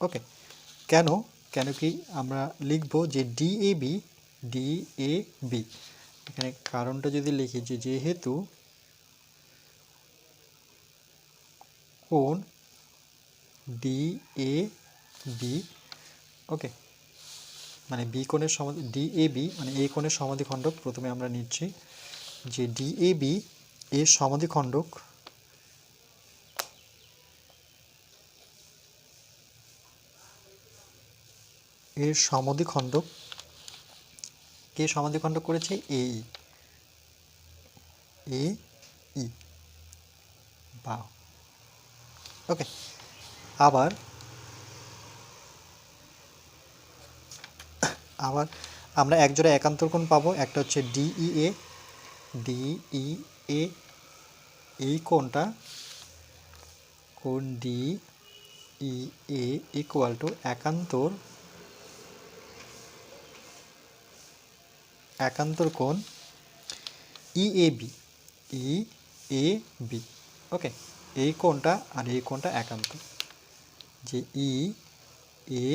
Okay, কেন কেন কি আমরা লিখব যে D A B, D A B, এখানে কারণটা যদি লিখি যে যেহেতু কোণ ডি এ বি, ওকে, মানে বি কোণের ডি এ বি মানে এই কোণের সমাদ্বিখণ্ডক, প্রথমে আমরা নিচ্ছি যে ডি এ বি এর সমাদ্বিখণ্ডক এর সমাদ্বিখণ্ডক কে সমাদ্বিখণ্ডক করেছে এ ই বা। ওকে, আবার আমরা এক জোড়া একান্তর কোণ পাবো, একটা হচ্ছে ডিই এ, ডিই এ এই কোণটা, কোণ D E A equal to একান্তর কোণ E A B, E A B. ওকে, এই কোণটা আর এই কোণটা একান্তর, যে ই এ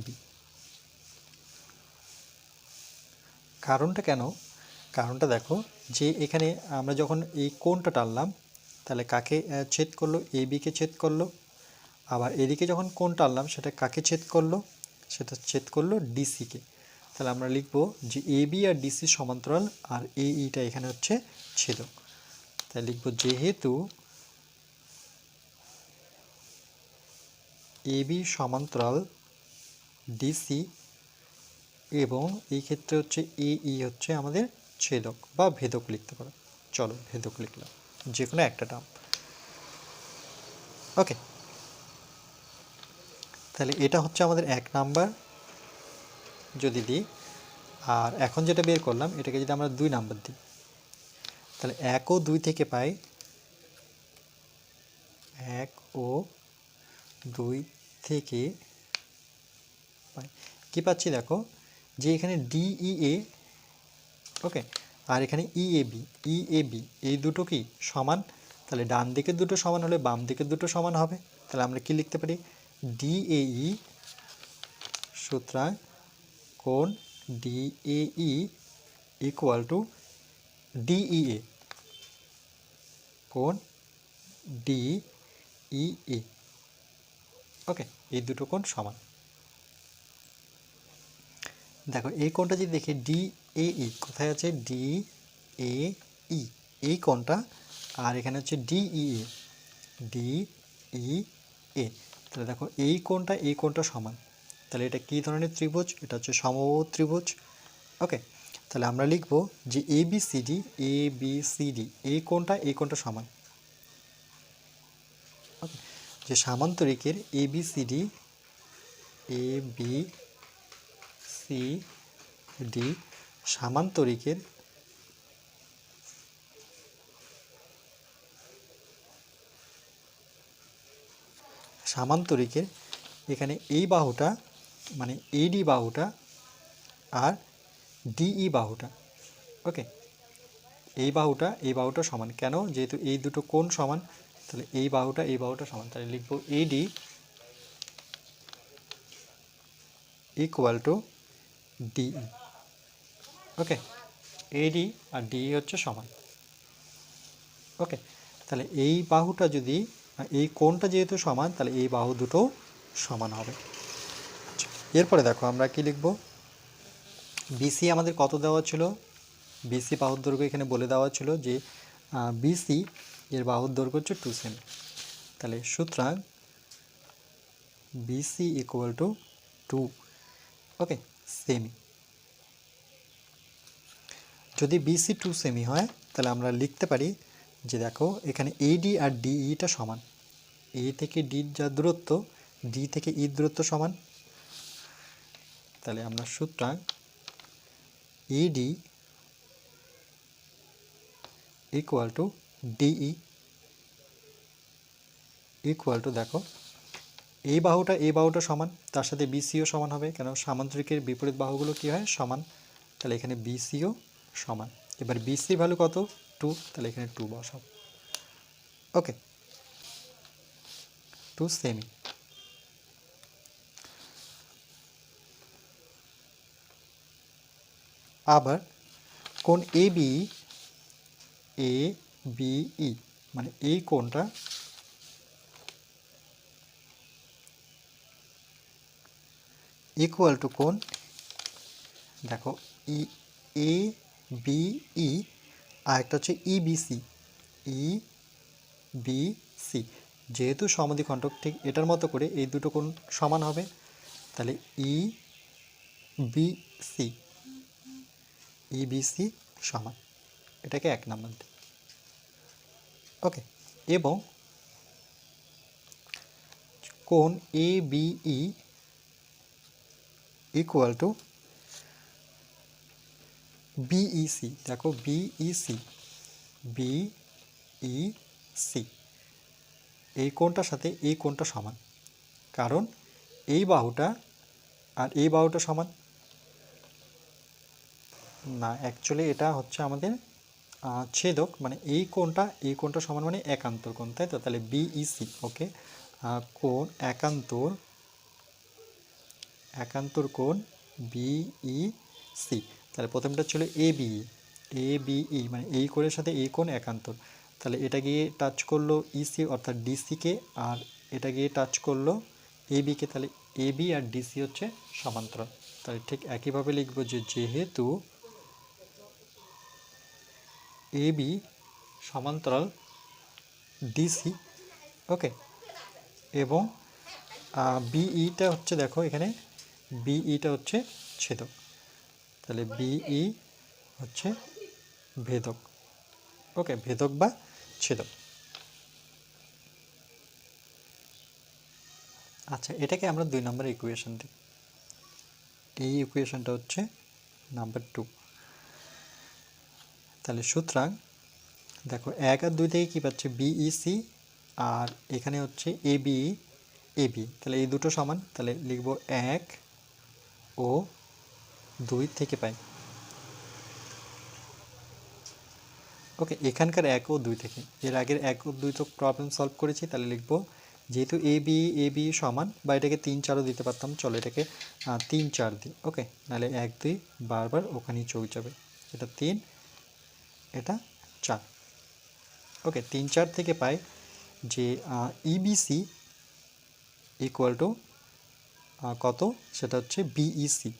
বি। কারণটা কেন, কারণটা দেখো যে এখানে আমরা যখন এই কোণটা টানলাম তাহলে কাকে ছেদ করলো, এ বিকে ছেদ করলো, আবার এদিকে যখন কোণ টানলাম সেটা কাকে ছেদ করলো, সেটা ছেদ করলো ডিসিকে। তাহলে আমরা লিখব যে এ বি আর ডিসি সমান্তরাল আর এ ইটা এখানে হচ্ছে ছেদক। তাই লিখব যেহেতু এ বি সমান্তরাল ডিসি এবং এই ক্ষেত্রে হচ্ছে এ ই হচ্ছে আমাদের ছেদক বা ভেদক লিখতে পারো। চলো ভেদক লিখলাম, যে কোনো একটা টার্ম। ওকে, তাহলে এটা হচ্ছে আমাদের 1 নাম্বার যদি দিই, আর এখন যেটা বের করলাম এটাকে যদি আমরা 2 নাম্বার দিই, তাহলে 1 ও 2 থেকে পাই 1 ও 2 থেকে পাই কি পাচ্ছি দেখো, যে এখানে DEA, ওকে, আর এখানে EAB এই দুটো কি সমান, তাহলে ডান দিকের দুটো সমান হলে বাম দিকের দুটো সমান হবে। তাহলে আমরা কি লিখতে পারি, DAE, সুতরাং কোণ DAE ইকুয়াল টু DEA, কোণ DEA, ওকে, এই দুটো কোণ সমান। দেখো এই কোণটা যদি দেখি DAE কোথায় আছে, DAE এই কোণটা, আর এখানে হচ্ছে DEA, তাহলে দেখো এই কোণটা সমান, তাহলে এটা কী ধরনের ত্রিভুজ, এটা হচ্ছে সমবাহু ত্রিভুজ। ওকে, তাহলে আমরা লিখব যে ABCD এই কোণটা সমান। ওকে, যে সামান্তরিকের ABCD সামান্তরিকের এখানে এই বাহুটা মানে AD বাহুটা আর DE বাহুটা, ওকে, এই বাহুটা সমান। কেন, যেহেতু এই দুটো কোণ সমান, তাহলে এই বাহুটা সমান, তাহলে লিখব AD equal to DE, okay, AD আর DE হচ্ছে সমান। ওকে, তাহলে এই বাহুটা যদি, এই কোণটা যেহেতু সমান, তাহলে এই বাহু দুটো সমান হবে। আচ্ছা, এরপরে দেখো আমরা কি লিখব, BC আমাদের কত দেওয়া ছিল, BC বাহুর দৈর্ঘ্য এখানে বলে দেওয়া ছিল যে BC এর বাহুর দৈর্ঘ্য হচ্ছে 2 সেমি, তাহলে সুতরাং BC equal to 2, okay, semi. যদি BC 2 সেমি হয় তাহলে আমরা লিখতে পারি যে দেখো এখানে AD আর DEটা সমান, A থেকে D যা দূরত্ব, D থেকে E দূরত্ব সমান, তাহলে আমরা সুতরাং AD equal to DE equal to, দেখো এই বাহুটা সমান, তার সাথে BCও সমান হবে, কেন সামান্তরিকের বিপরীত বাহুগুলো কি হয়, সমান, তাহলে এখানে BCও সমান। এবার BC ভ্যালু কত, 2, তাহলে এখানে 2 বসাবো, ওকে, 2 সেমি। আবার কোণ ABE মানে এই কোণটা ইকুয়াল টু কোণ, দেখো ABE আর একটা হচ্ছে EBC, যেহেতু সমদ্বিখণ্ডক, ঠিক এটার মতো করে এই দুটো কোণ সমান হবে, তাহলে EBC সমান, এটাকে 1 নাম্বার দিই, ওকে, এবং কোণ ABE ইকুয়াল টু BEC, দেখো BEC এই কোণটার সাথে এই কোণটা সমান, কারণ এই বাহুটা আর এই বাহুটা সমান না, অ্যাকচুয়ালি এটা হচ্ছে আমাদের ছেদক, মানে এই কোণটা সমান মানে একান্তর কোণ, তাই তো, তাহলে BEC, ওকে, কোণ একান্তর কোণ BEC, তাহলে প্রথমটা ছিল ABE মানে এই কোণের সাথে এই কোণ একান্তর, তাহলে এটা গিয়ে টাচ করলো EC অর্থাৎ DCকে, আর এটা গিয়ে টাচ করলো ABকে, তাহলে AB আর DC হচ্ছে সমান্তরাল। তাহলে ঠিক একইভাবে লিখব যে যেহেতু AB সমান্তরাল DC, ওকে, এবং BEটা হচ্ছে, দেখো এখানে BEটা হচ্ছে ছেদক, তাহলে BE হচ্ছে ভেদক, ওকে, ভেদক বা ছেদক। আচ্ছা, এটাকে আমরা 2 নম্বর ইকুয়েশন দিই। এই ইকুয়েশনটা হচ্ছে নাম্বার 2। তাহলে সুতরাং দেখো 1 আর 2 থেকে কী পাচ্ছে, বিইসি, আর এখানে হচ্ছে এবি এবি, তাহলে এই দুটো সমান, তাহলে লিখব 1 ও 2 থেকে পাই। ওকে, এখানকার 1 ও 2 থেকে, এর আগের 1 ও 2 তো প্রবলেম সলভ করেছি, তাহলে লিখব যেহেতু এবি এবি সমান, বা এটাকে 3 4ও দিতে পারতাম, চলো এটাকে 3 4 দিই। ওকে, নাহলে 1 2 বারবার ওখানেই চলে যাবে, এটা 3 এটা 4। ওকে, 3 4 থেকে পাই যে ইবিসি ইকুয়াল টু কত, সেটা হচ্ছে বিইসি।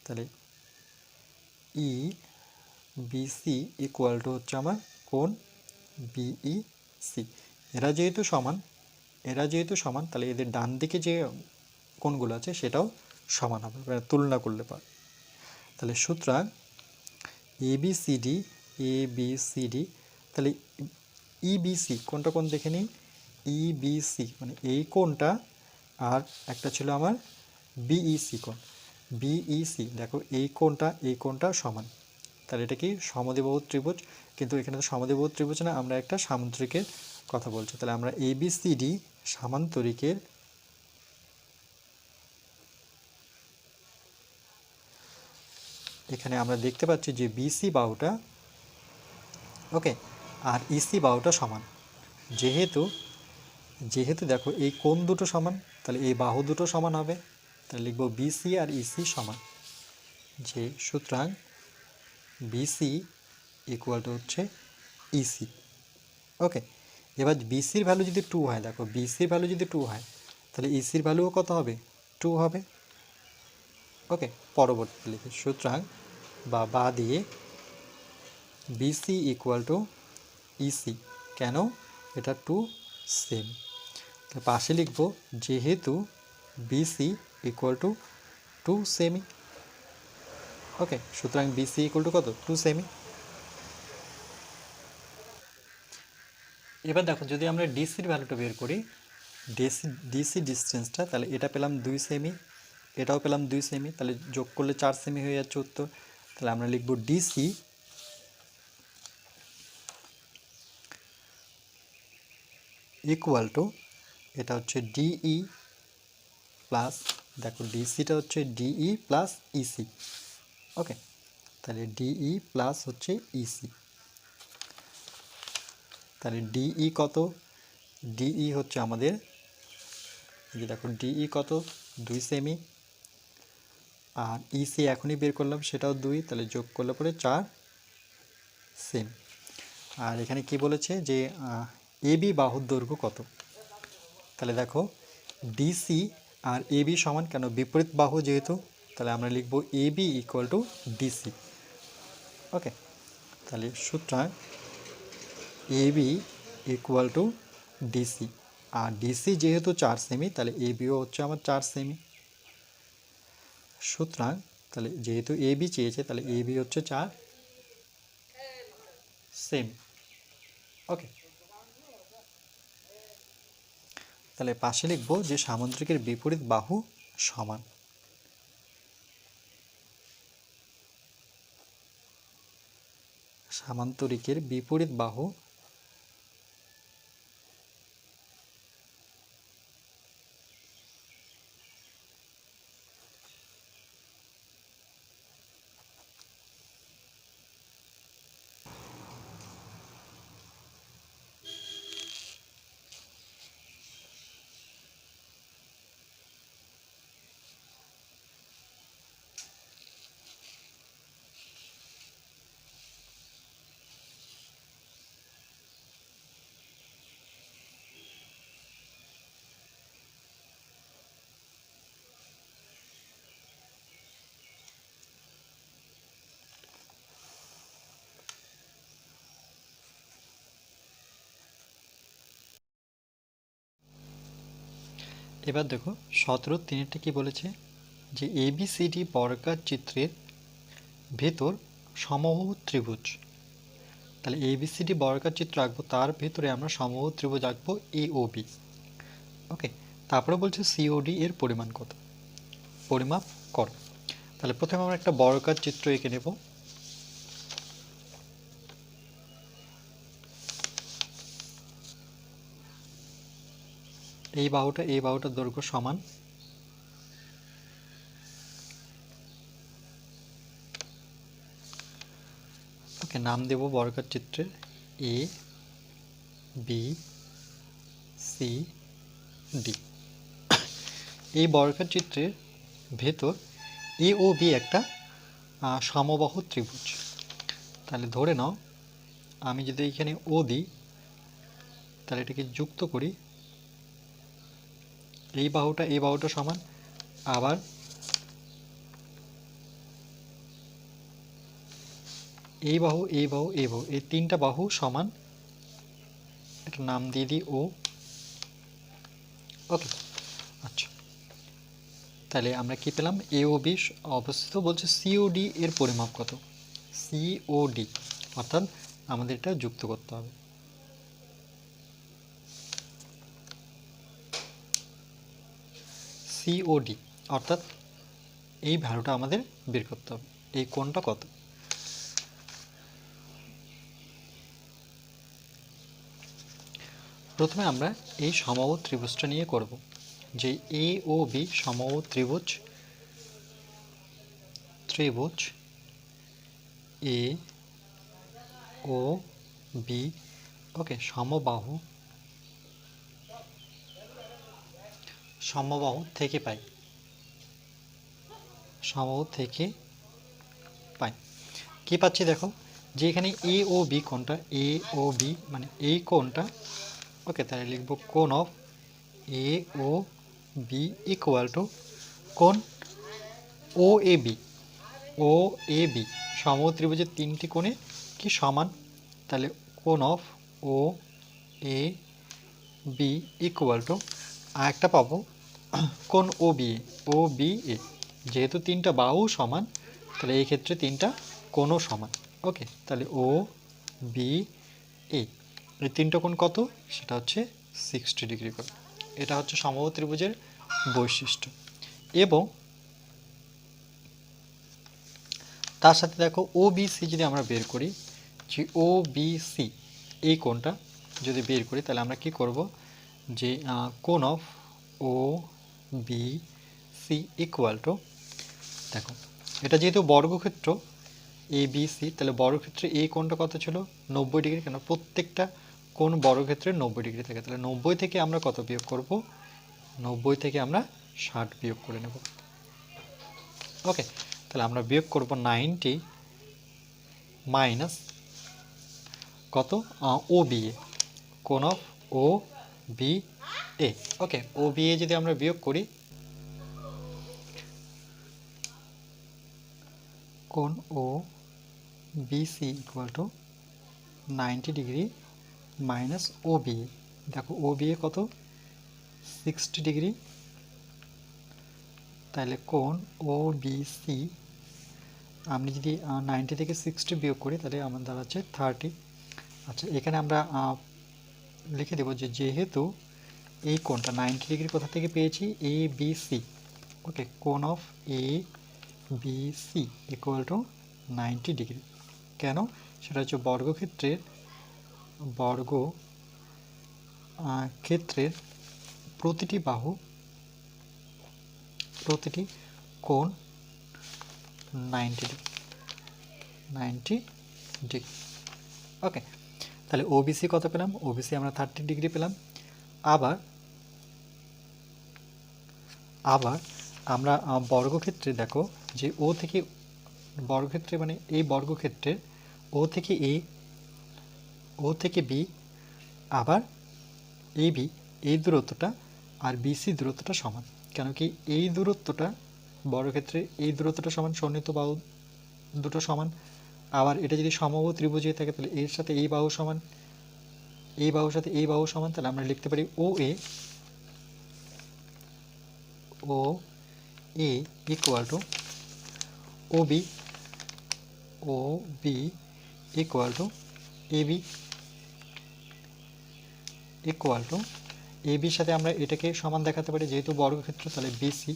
তাহলে ই বিসি ইকুয়াল টু হচ্ছে আমার কোণ বিইসি। এরা যেহেতু সমান, তাহলে এদের ডান দিকে যে কোণগুলো আছে সেটাও সমান হবে, তুলনা করলে পার। তাহলে সুতরাং এবিসিডি, তাহলে ইবিসি কোনটা কোন দেখে নিই, ইবিসি মানে এই কোণটা, আর একটা ছিল আমার বিইসি কোণ, বিইসি দেখো এই কোণটা সমান, তাহলে এটা কি সমদ্বিবাহু ত্রিভুজ। কিন্তু এখানে তো সমদ্বিবাহু ত্রিভুজ না, আমরা একটা সামান্তরিকের কথা বলছি। তাহলে আমরা এবিসিডি সামান্তরিকের এখানে আমরা দেখতে পাচ্ছি যে বিসি বাহুটা, ওকে, আর ইসি বাহুটা সমান। যেহেতু দেখো এই কোণ দুটো সমান, তাহলে এই বাহু দুটো সমান হবে, তাহলে লিখব বিসি আর ইসি সমান, যে সুতরাং বিসি ইকুয়াল টু হচ্ছে ইসি। ওকে, এবার বিসির ভ্যালু যদি 2 হয়, দেখো বিসির ভ্যালু যদি 2 হয়, তাহলে ইসির ভ্যালুও কত হবে, 2 হবে। ওকে, পরবর্তী লিখি, সুতরাং বা দিয়ে বিসি ইকুয়াল টু ইসি, কেন, এটা 2 সেম। পাশে লিখব যেহেতু বিসি ইকুয়াল টু 2 সেমি। ওকে, সুতরাং বিসি ইকুয়াল টু কত, 2 সেমি। এবার দেখো যদি আমরা ডিসির ভ্যালুটা বের করি, ডিসি ডিস্টেন্সটা, তাহলে এটা পেলাম 2 সেমি, এটাও পেলাম 2 সেমি, তাহলে যোগ করলে 4 সেমি হয়ে যাচ্ছে উত্তর। তাহলে আমরা লিখব ডিসি ইকুয়াল টু, এটা হচ্ছে ডিই প্লাস, দেখো ডিসিটা হচ্ছে ডিই প্লাস ইসি। ওকে, তাহলে ডিই প্লাস হচ্ছে ইসি, তাহলে ডিই কত, ডিই হচ্ছে আমাদের, এই দেখো ডিই কত, 2 সেমি, আর ইসি এখনই বের করলাম সেটাও 2, তাহলে যোগ করলে পরে 4 সেম। আর এখানে কি বলেছে যে এবি বাহুর দৈর্ঘ্য কত, তাহলে দেখো ডিসি আর এবি সমান, কেন, বিপরীত বাহু যেহেতু, তাহলে আমরা লিখব AB equal to DC. Okay, তাহলে সুতরাং এবি ইকুয়াল টু ডিসি, আর ডিসি যেহেতু 4 সেমি, তাহলে এবিও হচ্ছে আমার 4 সেমি। সুতরাং তাহলে যেহেতু এবি চেয়েছে, তাহলে এবি হচ্ছে 4 সেম। ওকে, তাহলে পাশে লিখব যে সামুদ্রিকের বিপরীত বাহু সমান। সামান্তরিকের বিপরীত বাহু এবার দেখো 17-3 কি বলেছে, যে এবিসিডি বর্গাকার চিত্রের ভেতর সমবাহু ত্রিভুজ। তাহলে এবিসিডি বর্গাকার চিত্র আঁকবো, তার ভেতরে আমরা সমবাহু ত্রিভুজ আঁকবো এ ও বি। ওকে, তারপরে বলছে সিওডি এর পরিমাণ কত, পরিমাপ করো। তাহলে প্রথমে আমরা একটা বর্গাকার চিত্র এঁকে নেব। এই বাহুটার দৈর্ঘ্য সমান, ওকে, নাম দেব বর্গাকার চিত্রের এ বি সি ডি। এই বর্গাকার চিত্রের ভেতর এ ও বি একটা সমবাহু ত্রিভুজ। তাহলে ধরে নাও আমি যদি এখানে ও দিই, তাহলে এটাকে যুক্ত করি, এই বাহুটা সমান, আবার এই বাহু এই তিনটা বাহু সমান, একটা নাম দিয়ে দিই ও। ওকে, আচ্ছা, তাহলে আমরা কি পেলাম, এ ও বি অবস্থিত। বলছে সিওডি এর পরিমাপ কত, সিওডি, অর্থাৎ আমাদের এটা যুক্ত করতে হবে। সিওডি অর্থাৎ এই ভ্যালুটা আমাদের বের করতে হবে, এই কোণটা কত। প্রথমে আমরা এই সমবাহু ত্রিভুজটা নিয়ে করব, যে এ ও বি সমবাহু ত্রিভুজ এ ও বি, ওকে, সমবাহু থেকে পাই, সমবাহু থেকে পাই কি পাচ্ছি দেখো, যে এখানে এ ও বি কোণটা, এ ও বি মানে এই কোণটা, ওকে, তাহলে লিখব কোণ of A O B equal to কোণ O A B, O A B সমবাহু ত্রিভুজের তিনটি কোণে কি সমান, তাহলে কোণ of O A B equal to আর একটা পাবো কোণ ও বি এ, যেহেতু তিনটা বাহু সমান তাহলে এই ক্ষেত্রে তিনটা কোণও সমান। ওকে, তাহলে ও বি এ এই তিনটা কোণ কত, সেটা হচ্ছে 60 ডিগ্রি করে। এটা হচ্ছে সমবাহু ত্রিভুজের বৈশিষ্ট্য। এবং তার সাথে দেখো ও বি সি যদি আমরা বের করি, যে ও বি সি এই কোণটা যদি বের করি, তাহলে আমরা কি করব, যে কোণ of O B C equal to, দেখো এটা যেহেতু বর্গক্ষেত্র এ বি সি, তাহলে বর্গক্ষেত্রে এই কোণটা কত ছিল, 90 ডিগ্রি, কেন প্রত্যেকটা কোণ বর্গক্ষেত্রে 90 ডিগ্রি থাকে। তাহলে 90 থেকে আমরা কত বিয়োগ করব, 90 থেকে আমরা 60 বিয়োগ করে নেব। ওকে, তাহলে আমরা বিয়োগ করব 90 মাইনাস কত, ও বি এ, কোণ of O B A. Okay, O B A যদি আমরা বিয়োগ করি, কোণ O B C equal to 90 degree minus O B A. দেখো ও বি এ কত, 60 ডিগ্রি, তাহলে কোণ ও বি সি আমি যদি 90 থেকে 60 বিয়োগ করি, তাহলে আমার দাঁড়াচ্ছে 30। আচ্ছা, এখানে আমরা লিখে দেব যে যেহেতু এই কোণটা 90 ডিগ্রি কোথা থেকে পেয়েছি, এ বি সি, ওকে, কোণ of A B C equal to 90 degree. কেন, সেটা হচ্ছে ক্ষেত্রের প্রতিটি কোণ 90 ডিগ্রি। ওকে, তাহলে ওবিসি কত পেলাম, ওবিসি আমরা 30 ডিগ্রি পেলাম। আবার আমরা বর্গক্ষেত্রে দেখো যে ও থেকে বর্গক্ষেত্রে মানে এই বর্গক্ষেত্রে ও থেকে বি, আবার এই বি এই দূরত্বটা আর বিসি দূরত্বটা সমান। কেন কি এই দূরত্বটা বর্গক্ষেত্রে এই দূরত্বটা সমান, সন্নিহিত বাহু দুটো সমান। আবার এটা যদি সমবাহু ত্রিভুজ হয়ে থাকে, তাহলে এর সাথে এই বাহু সমান, এই বাহুর সাথে এই বাহু সমান, তাহলে আমরা লিখতে পারি O A equal to O B equal to A B equal to A বির সাথে আমরা এটাকে সমান দেখাতে পারি যেহেতু বর্গক্ষেত্র, তাহলে বিসি।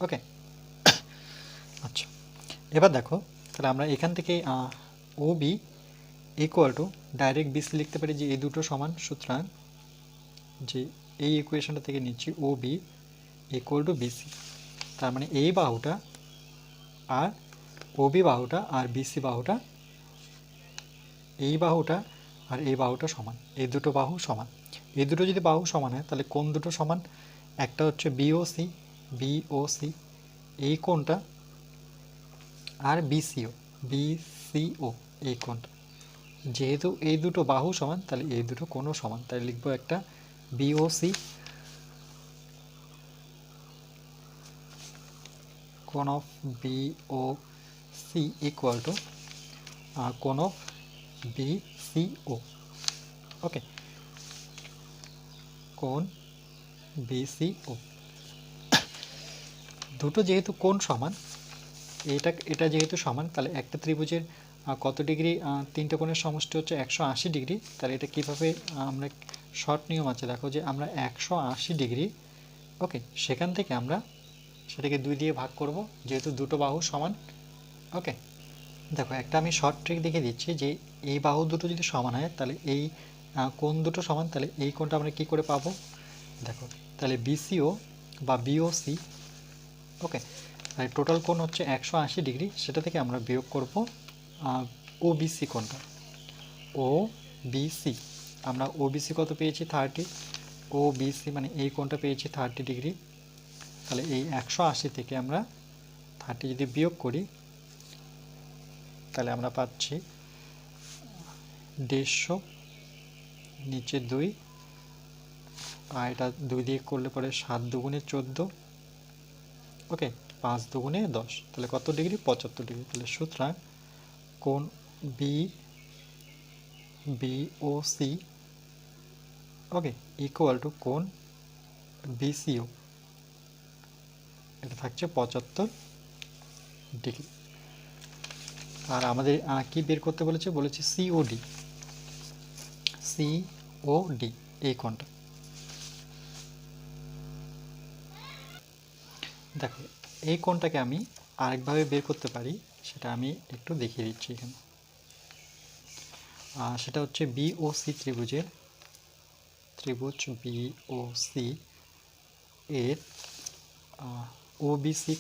ওকে, আচ্ছা এবার দেখো, তাহলে আমরা এখান থেকে O B equal to direct BC লিখতে পারি যে এই দুটো সমান। সুতরাং যে এই ইকুয়েশনটা থেকে নিচ্ছি ও বি ইকুয়াল টু বিসি, তার মানে এই বাহুটা আর ও বি বাহুটা আর বিসি বাহুটা, এই বাহুটা আর এই বাহুটা সমান, এই দুটো বাহু সমান। এই দুটো যদি বাহু সমান হয় তাহলে কোন দুটো সমান? একটা হচ্ছে বিওসি, বিওসি এই কোণটা, আর বিসিও, বিসিও এই কোণটা। যেহেতু এই দুটো বাহু সমান তাহলে এই দুটো কোণও সমান, তাই লিখবো একটা বিওসি, কোণ অফ বিওসি ইকুয়াল টু কোণ অফ বিসিও। ওকে, কোণ বিসিও, দুটো যেহেতু কোণ সমান, এটা যেহেতু সমান, তাহলে একটা ত্রিভুজের কত ডিগ্রি? তিনটে কোণের সমষ্টি হচ্ছে 180 ডিগ্রি। তাহলে এটা কিভাবে আমরা, শর্ট নিয়ম আছে দেখো, যে আমরা 180 ডিগ্রি, ওকে, সেখান থেকে আমরা সেটাকে 2 দিয়ে ভাগ করব যেহেতু দুটো বাহু সমান। ওকে, দেখো একটা আমি শর্ট ট্রিক দেখে দিচ্ছি, যে এই বাহু দুটো যদি সমান হয় তাহলে এই কোণ দুটো সমান, তাহলে এই কোণটা আমরা কি করে পাবো? দেখো, তাহলে বিসিও বা বিওসি, ওকে, আর টোটাল কোণ হচ্ছে 180 ডিগ্রি, সেটা থেকে আমরা বিয়োগ করব ওবিসি কোণটা। ও বিসি, আমরা ওবিসি কত পেয়েছি? 30। ওবিসি মানে এই কোণটা পেয়েছি 30 ডিগ্রি। তাহলে এই 180 থেকে আমরা 30 যদি বিয়োগ করি তাহলে আমরা পাচ্ছি 150, নিচে 2, আর এটা 2 দিয়ে করলে পরে 7 দুগুণে 14, ওকে, 5 দুগুণে 10, তাহলে কত ডিগ্রি? 75 ডিগ্রি। তাহলে সুতরাং কোণ বিওসি, ওকে, ইকুয়াল টু কোণ বিসিও, এটা থাকছে 75 ডিগ্রি। আর আমাদের কি বের করতে বলেছে সিওডি, সিওডি এই কোণটা। দেখো এই কোণটাকে আমি আরেকভাবে বের করতে পারি, সেটা আমি একটু দেখিয়ে দিচ্ছি এখানে। সেটা হচ্ছে বিওসি ত্রিভুজ বিওসি এর ওবিসি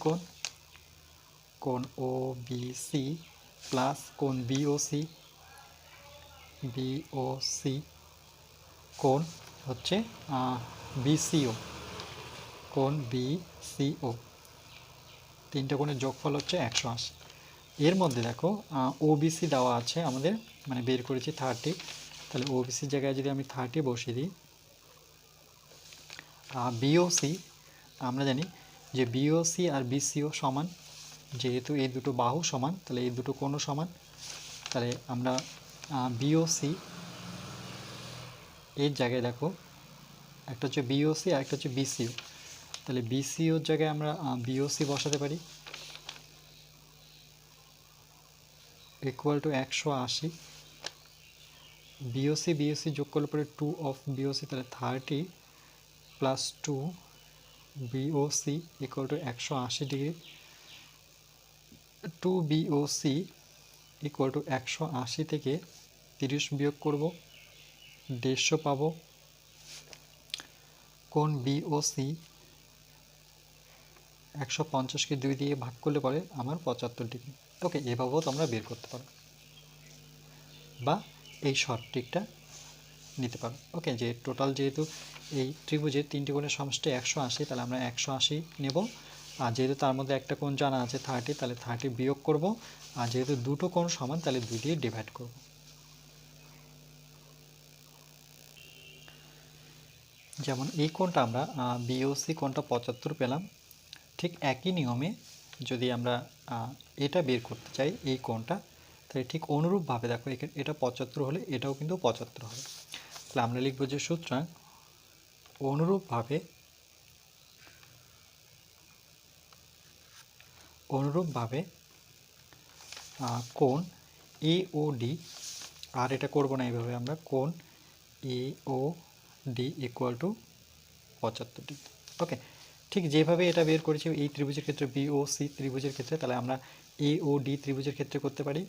কোণ ওবিসি প্লাস কোণ বিওসি কোণ হচ্ছে বিসিও, কোণ বিসিও, তিনটে কোণের যোগফল হচ্ছে 180। এর মধ্যে দেখো ওবিসি দেওয়া আছে আমাদের, মানে বের করেছি 30, তাহলে ওবিসির জায়গায় যদি আমি 30 বসিয়ে দিই, বিওসি আমরা জানি যে বিওসি আর বিসিও সমান, যেহেতু এই দুটো বাহু সমান তাহলে এই দুটো কোণও সমান। তাহলে আমরা বিওসি এর জায়গায় দেখো একটা হচ্ছে বিওসি আর একটা হচ্ছে বিসিও, তাহলে বিসিওর জায়গায় আমরা বিওসি বসাতে পারি ইকুয়াল টু 180, বিওসি যোগ করলে পরে 2 অফ বিওসি, তাহলে 30 plus 2 BOC equal to 180 degree, 2 BOC equal to 180 থেকে 30 বিয়োগ করব, 150 পাবো। কোণ বিওসি 150কে 2 দিয়ে ভাগ করলে পরে আমার 75 ডিগ্রি। ওকে, এভাবেও তোমরা বের করতে পারো বা এই শর্ট ট্রিকটা নিতে পারো। ওকে, যে টোটাল যেহেতু এই ত্রিভুজের তিনটি কোণের সমষ্টি 180, তাহলে আমরা 180 নেব, আর যেহেতু তার মধ্যে একটা কোণ জানা আছে 30, তাহলে 30 বিয়োগ করব, আর যেহেতু দুটো কোণ সমান তাহলে 2 দিয়ে ডিভাইড করব। যেমন এই কোণটা আমরা বিওসি কোণটা 75 পেলাম, ঠিক একই নিয়মে যদি আমরা এটা বের করতে চাই এই কোণটা, তাহলে ঠিক অনুরূপভাবে দেখো এটা 75 হলে এটাও কিন্তু 75 হবে। তাহলে আমরা লিখব যে সুতরাং অনুরূপভাবে কোণ এওডি, আর এটা করব না এইভাবে, আমরা কোণ AOD D equal to 75 degree. Okay, ঠিক যেভাবে এটা বের করেছি এই ত্রিভুজের ক্ষেত্রে বিওসি ত্রিভুজের ক্ষেত্রে, তাহলে আমরা এ ও ডি ত্রিভুজের ক্ষেত্রে করতে পারি।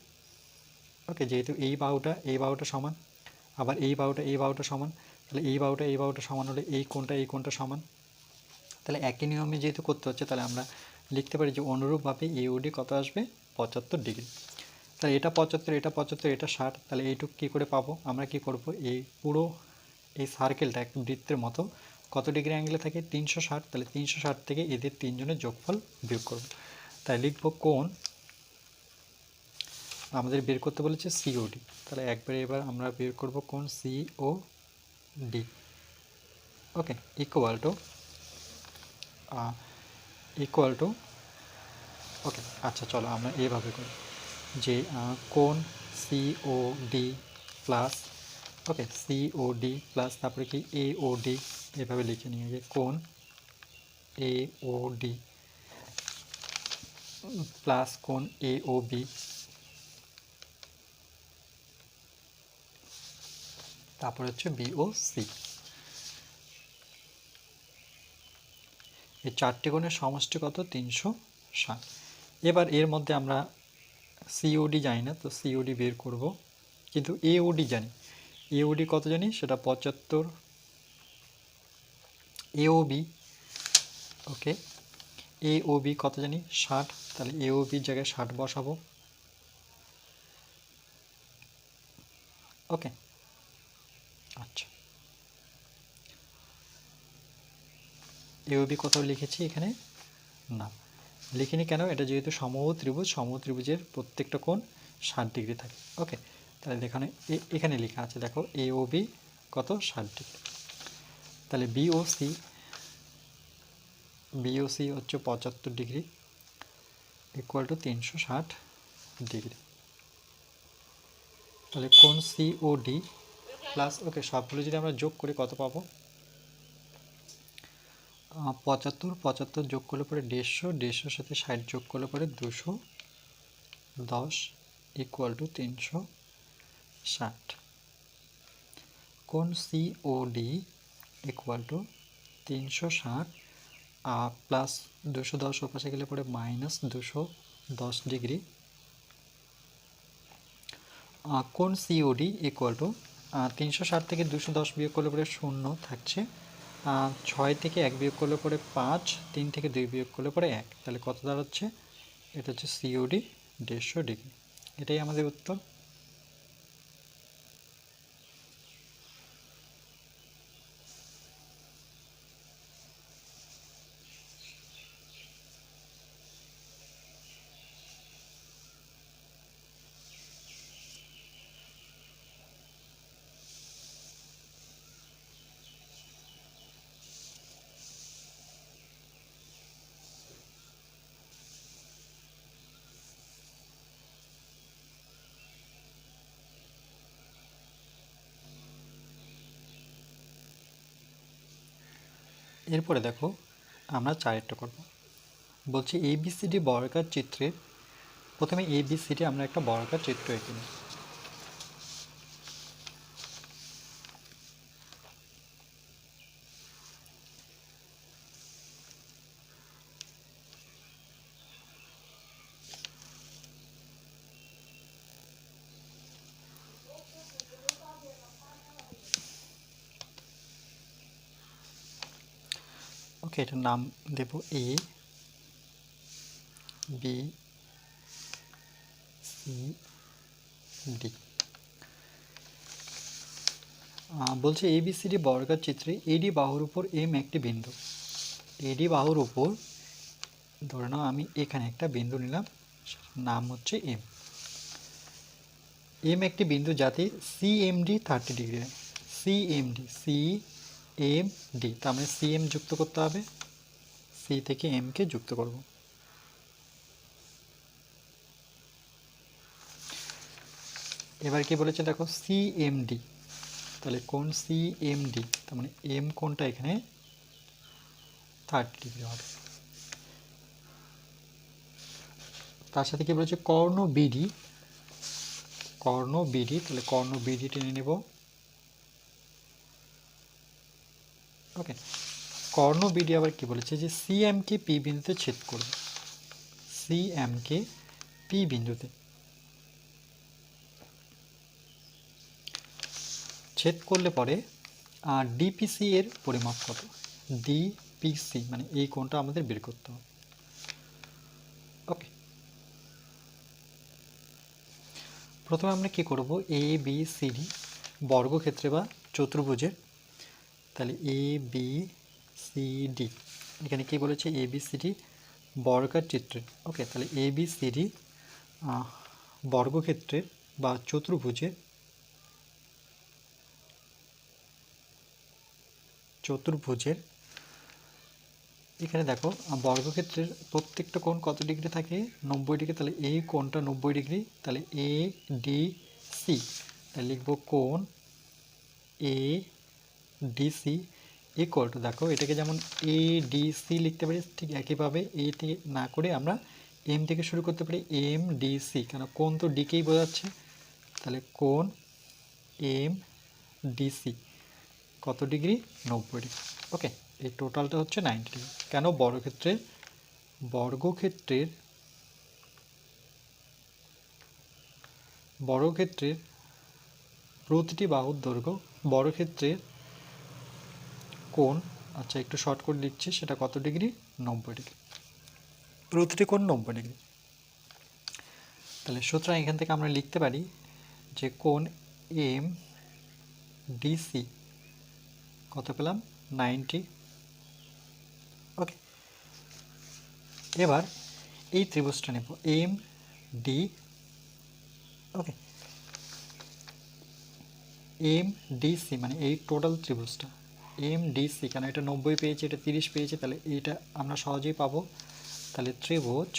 ওকে, যেহেতু এই বাহুটা সমান, আবার এই বাহুটা সমান, তাহলে এই বাহুটা সমান হলে এই কোণটা সমান, তাহলে একই নিয়মে যেহেতু করতে হচ্ছে, তাহলে আমরা লিখতে পারি যে অনুরূপভাবে এওডি কত আসবে 75 ডিগ্রি। তাহলে এটা 75, এটা 75, এটা 60, তাহলে এইটুকু কী করে পাবো? আমরা কি করব, এই পুরো এই সার্কেলটা একটা বৃত্তের মতো কত ডিগ্রি অ্যাঙ্গেলে থাকে 360, তাহলে 360 থেকে এদের তিনজনের যোগফল বিয়োগ করব। তাই লিখব কোণ, আমাদের বের করতে বলেছে সিওডি, তাহলে এবার আমরা বের করব কোণ সিওডি। ওকে, ইকুয়াল টু ওকে, আচ্ছা চলো আমরা এইভাবে করি যে কোণ সিওডি প্লাস, ওকে, সিওডি প্লাস তারপরে কি এওডি, এভাবে লিখে নিয়ে যে কোণ এওডি প্লাস কোণ এওবি তারপর হচ্ছে বিওসি। এই চারটি কোণের সমষ্টি কত? 360। এবার এর মধ্যে আমরা সিওডি জানি না, তো সিওডি বের করব, কিন্তু এওডি জানি। এওডি কত জানি? সেটা 75। এওবি, ওকে, এওবি কত জানি? 60, তাহলে এওবির জায়গায় 60 বসাবো। ওকে, আচ্ছা, এওবি কোথাও লিখেছি এখানে? না, লিখিনি। কেন? এটা যেহেতু সমবাহু ত্রিভুজের প্রত্যেকটা কোণ 60 ডিগ্রি থাকে। ওকে, তাহলে এখানে লেখা আছে, দেখো এওবি কত? 60 ডিগ্রি। তাহলে বিওসি হচ্ছে 75 ডিগ্রি ইকুয়াল টু 360 ডিগ্রি। তাহলে কোণ সিওডি প্লাস, ওকে, সবগুলো যদি আমরা যোগ করি কত পাবো? 75 যোগ করলে পরে 150, সাথে 60 যোগ করলে পরে 210 ইকুয়াল টু 360। কোণ সিওডি ইকুয়াল টু 360 প্লাস 210 ওর পাশে গেলে পরে মাইনাস 210 ডিগ্রি। কোণ সিওডি ইকুয়াল টু 360 থেকে 210 বিয়োগ করলে পরে 0 থাকছে, 6 থেকে 1 বিয়োগ করলে পরে 5, 3 থেকে 2 বিয়োগ করলে পরে 1, তাহলে কত দাঁড়াচ্ছে? এটা হচ্ছে সিওডি 150 ডিগ্রি। এটাই আমাদের উত্তর। এরপরে দেখো আমরা 4টা করব। বলছি এবিসিডি বর্গাকার চিত্রে, প্রথমে এবিসিডি আমরা একটা বর্গাকার চিত্র এঁকে নিই। ওকে, এটার নাম দেব এ বি সি ডি। বলছে এবিসিডি বর্গাকার চিত্রে এডি বাহুর উপর এম একটি বিন্দু। এডি বাহুর উপর ধরে নাও আমি এখানে একটা বিন্দু নিলাম, নাম হচ্ছে এম। এম একটি বিন্দু যাতে সিএমডি 30 ডিগ্রি, সিএমডি, তার মানে সিএম যুক্ত করতে হবে, সি থেকে এম কে যুক্ত করব। এবার কি বলেছে দেখো সিএমডি, তাহলে কোণ সিএমডি, তার মানে এম কোণটা এখানে 30 ডিগ্রি হবে। তার সাথে কি বলেছে কর্ণ বিডি, তাহলে কর্ণ বিডি টেনে নেব। ওকে, কর্ণ বিডি আবার কি বলেছে যে সিএমকে পি বিন্দুতে ছেদ করবে, সিএমকে পি বিন্দুতে ছেদ করলে পরে ডিপিসি এর পরিমাপ কত, ডিপিসি মানে এই কোণটা আমাদের বের করতে হবে। ওকে, প্রথমে আমরা কি করব, এ বি সি ডি বর্গক্ষেত্রে বা চতুর্ভুজের, তাহলে এ বি সি ডি, এখানে কি বলেছে এ বি সি ডি বর্গাকার চিত্রের। ওকে, তাহলে এ বি সি ডি বর্গক্ষেত্রের বা চতুর্ভুজের এখানে দেখো বর্গক্ষেত্রের প্রত্যেকটা কোণ কত ডিগ্রি থাকে, 90 ডিগ্রি। তাহলে এই কোণটা 90 ডিগ্রি, তাহলে এ ডি সি, তাহলে লিখবো কোণ এ ডিসি ইকুয়াল টু, দেখো এটাকে যেমন এ ডিসি লিখতে পারি, ঠিক একইভাবে এ থেকে না করে আমরা এম থেকে শুরু করতে পারি, এম ডিসি, কেন কোণ তো ডিকেই বোঝাচ্ছে। তাহলে কোণ এম ডিসি কত ডিগ্রি, 90 ডিগ্রি। ওকে, এই টোটালটা হচ্ছে 90 ডিগ্রি। কেন, বর্গক্ষেত্রের প্রতিটি বাহুর দৈর্ঘ্য, বর্গক্ষেত্রের কোণ, আচ্ছা একটু শর্ট করে লিখছি, সেটা কত ডিগ্রি, 90 ডিগ্রি, প্রতিটি কোণ 90 ডিগ্রি। তাহলে সুতরাং এখান থেকে আমরা লিখতে পারি যে কোণ এম ডিসি কত পেলাম, 90। ওকে, এবার এই ত্রিভুজটা নেব এম ডি। ওকে, এম ডিসি মানে এই টোটাল ত্রিভুজটা এম ডিসি, কারণ এটা 90 পেয়েছে, এটা 30 পেয়েছে, তাহলে এইটা আমরা সহজেই পাবো। তাহলে ত্রিভুজ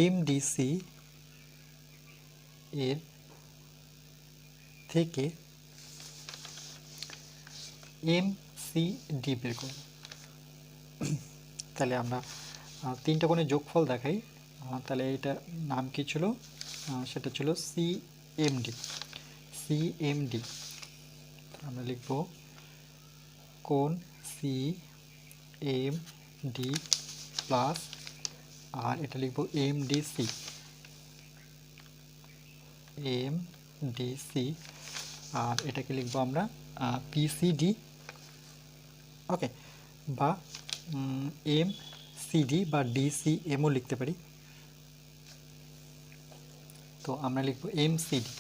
এম ডিসি এর থেকে এম সি ডি বের করব। তাহলে আমরা তিনটা কোণের যোগফল দেখাই। তাহলে এইটা নাম কি ছিল, সেটা ছিল সিএমডি। সিএমডি আমরা লিখব কোণ সি এম ডি প্লাস, আর এটা লিখব এম ডিসি, এম ডিসি, আর এটাকে লিখব আমরা পিসিডি। ওকে, বা এম সিডি বা ডিসিএমও লিখতে পারি। তো আমরা লিখব এম সিডি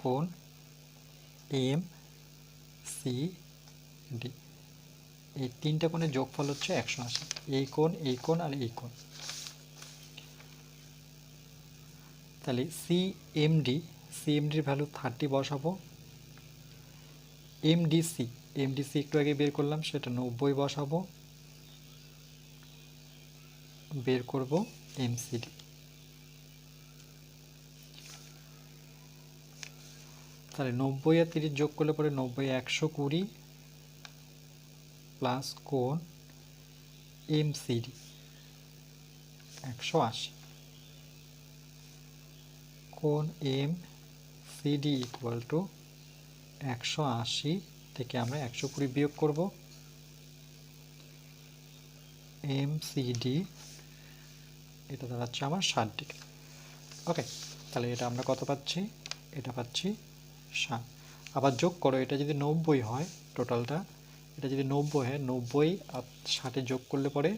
কোণ এম সি ডি, এই তিনটা কোণের যোগফল হচ্ছে 180, এই কোণ আর এই কোণ। তাহলে সিএমডির ভ্যালু 30 বসাবো, এমডিসি একটু আগে বের করলাম, সেটা 90 বসাবো, বের করব এমসিডি। তাহলে 90 আর 30 যোগ করলে পরে 90 120 প্লাস কোণ এমসিডি 180, কোণ এমসিডি ইকুয়াল টু 180 থেকে আমরা 120 বিয়োগ করব, এমসিডি এটা দাঁড়াচ্ছে আমার 60 ডিগ্রি। ওকে, তাহলে এটা আমরা কত পাচ্ছি, এটা পাচ্ছি 60। আবার যোগ করো, এটা যদি 90 হয় টোটালটা, এটা যদি 90 হয়, 90 আর 60 যোগ করলে পরে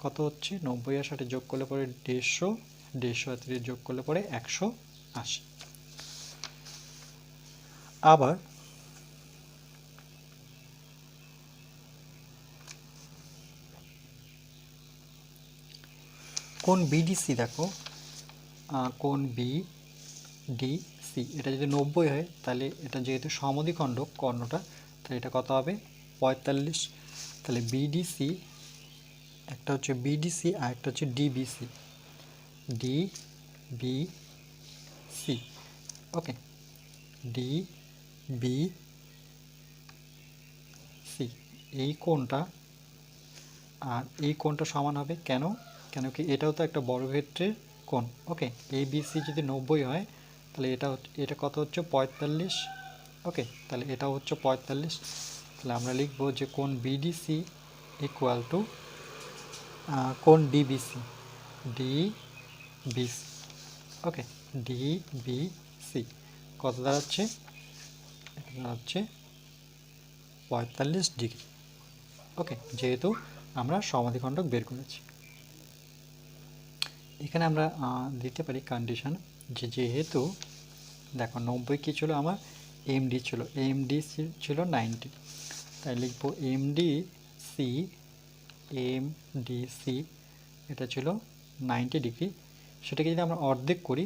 কত হচ্ছে, 90 আর 60 যোগ করলে পরে 150 আর 30 যোগ করলে পরে 180। আবার কোণ বিডিসি দেখো, কোণ বিডিসি এটা যদি 90 হয়, তাহলে এটা যেহেতু সমদ্বিখণ্ডক কর্ণটা, তাহলে এটা কত হবে 45। তাহলে বিডিসি একটা হচ্ছে বিডিসি আর একটা হচ্ছে ডিবিসি, ডিবিসি। ওকে, ডিবিসি এই কোণটা আর এই কোণটা সমান হবে, কেন কি এটাও তো একটা বর্গক্ষেত্রের কোণ। ওকে, এবিসি যদি 90 হয়, তাহলে এটা কত হচ্ছে 45। ওকে, তাহলে এটাও হচ্ছে 45। তাহলে আমরা লিখব যে কোণ বিডিসি ইকুয়াল টু কোণ ডিবিসি, ডিবিসি। ওকে, ডিবিসি কত দাঁড়াচ্ছে? এটা দাঁড়াচ্ছে 45 ডিগ্রি। ওকে, যেহেতু আমরা সমাধিখণ্ডক বের করেছি, এখানে আমরা দিতে পারি কন্ডিশন যে যেহেতু দেখো 90 কী ছিল আমার? এমডি ছিল, এমডি ছিল 90, তাই লিখব এমডিসি, এমডিসি এটা ছিল 90 ডিগ্রি। সেটাকে যদি আমরা অর্ধেক করি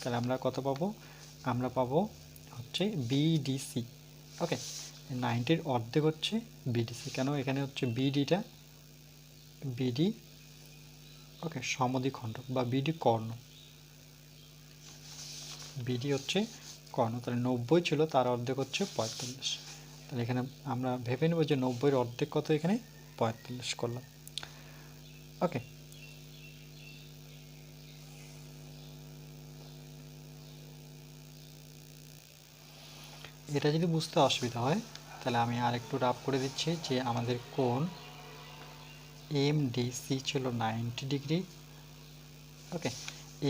তাহলে আমরা কত পাবো? আমরা পাবো হচ্ছে বিডিসি। ওকে, 90-র অর্ধেক হচ্ছে বিডিসি। কেন? এখানে হচ্ছে বিডিটা বিডি, ওকে, সমদ্বিখণ্ডক বা বিডি কর্ণ, বিডি হচ্ছে কর্ণ। তাহলে 90 ছিল, তার অর্ধেক হচ্ছে 45। তাহলে এখানে আমরা ভেবে নেব যে 90-এর অর্ধেক কত? এখানে 45 করলাম। ওকে, এটা যদি বুঝতে অসুবিধা হয় তাহলে আমি আর একটু রাফ করে দিচ্ছি যে আমাদের কোণ এমডিসি ছিল 90 ডিগ্রি। ওকে,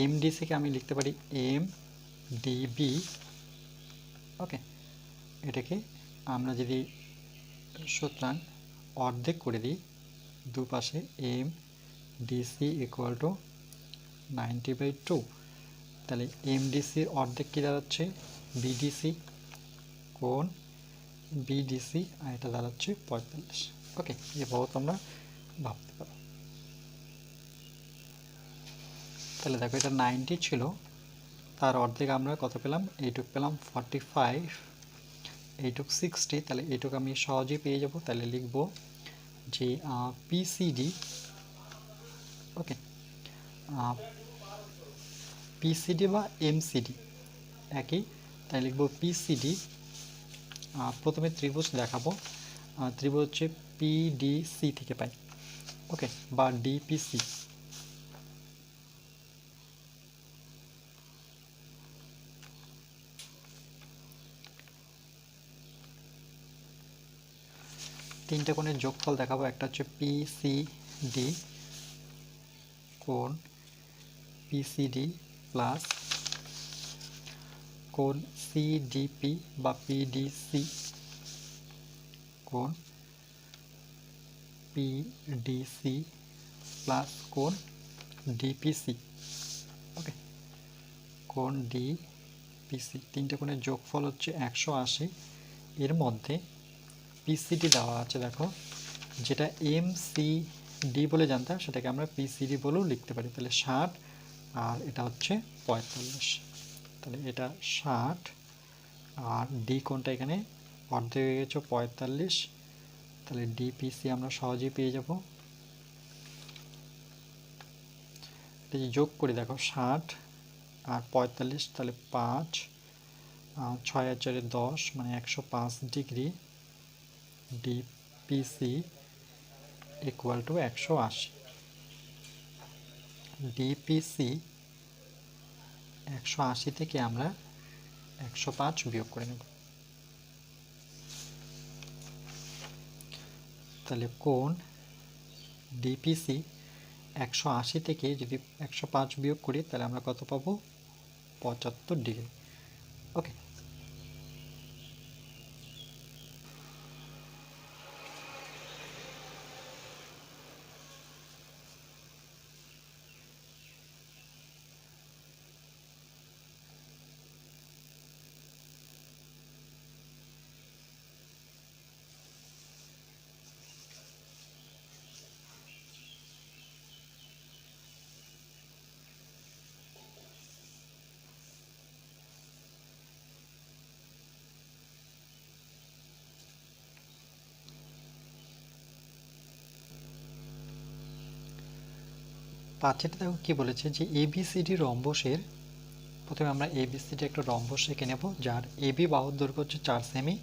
এমডিসিকে আমি লিখতে পারি এম ডিবি। ওকে, এটাকে আমরা যদি সুতরাং অর্ধেক করে দিই দুপাশে, এম ডিসি ইকুয়াল টু 90/2, তাহলে এমডিসির অর্ধেক কী দাঁড়াচ্ছে? বিডিসি, কোণ বিডিসি, আর এটা দাঁড়াচ্ছে 45। ওকে, এভাবেও তোমরা ভাবতে পারো। তাহলে দেখো এটা 90 ছিল, তার অর্ধেক আমরা কত পেলাম? এইটুক পেলাম 45, এইটুক 60, তাহলে এইটুক আমি সহজেই পেয়ে যাব। তাহলে লিখব যে পিসিডি, ওকে, পিসিডি বা এমসিডি একই, তাই লিখব পিসিডি। প্রথমে ত্রিভুজ দেখাবো, ত্রিভুজ হচ্ছে পিডিসি থেকে পাই, ওকে, বা ডিপিসি। তিনটে কোণের যোগফল দেখাবো, একটা হচ্ছে পিসিডি, কোণ পিসিডি প্লাস কোণ সিডিপি বা পিডিসি, কোণ পিডিসি প্লাস কোণ ডিপিসি। ওকে, কোণ ডিপিসি, তিনটে কোণের যোগফল হচ্ছে 180। এর মধ্যে পিসিডি দেওয়া আছে, দেখো, যেটা এমসিডি বলে জানতাম সেটাকে আমরা পিসিডি বলেও লিখতে পারি। তাহলে 60 আর এটা হচ্ছে 45, তাহলে এটা 60 আর ডি কোণটা এখানে অর্ধেক হয়ে গেছে 45, তাহলে ডিপিসি আমরা সহজেই পেয়ে যাব। এটা যদি যোগ করি দেখো 60 আর 45, তাহলে 5, 6 আর 4 10, মানে 105 degree, DPC equal to 180। DPC 180 থেকে আমরা 105 বিয়োগ করে নেব, তাহলে কোণ ডিপিসি 180 থেকে যদি 105 বিয়োগ করি তাহলে আমরা কত পাবো? 75 ডিগ্রি। ওকে, পাঁচেরটা দেখো কি বলেছে যে এবিসিডি রম্বসের, প্রথমে আমরা এবিসিডি একটা রম্বস এঁকে নেব যার এবি বাহুর দৈর্ঘ্য হচ্ছে 4 সেমি,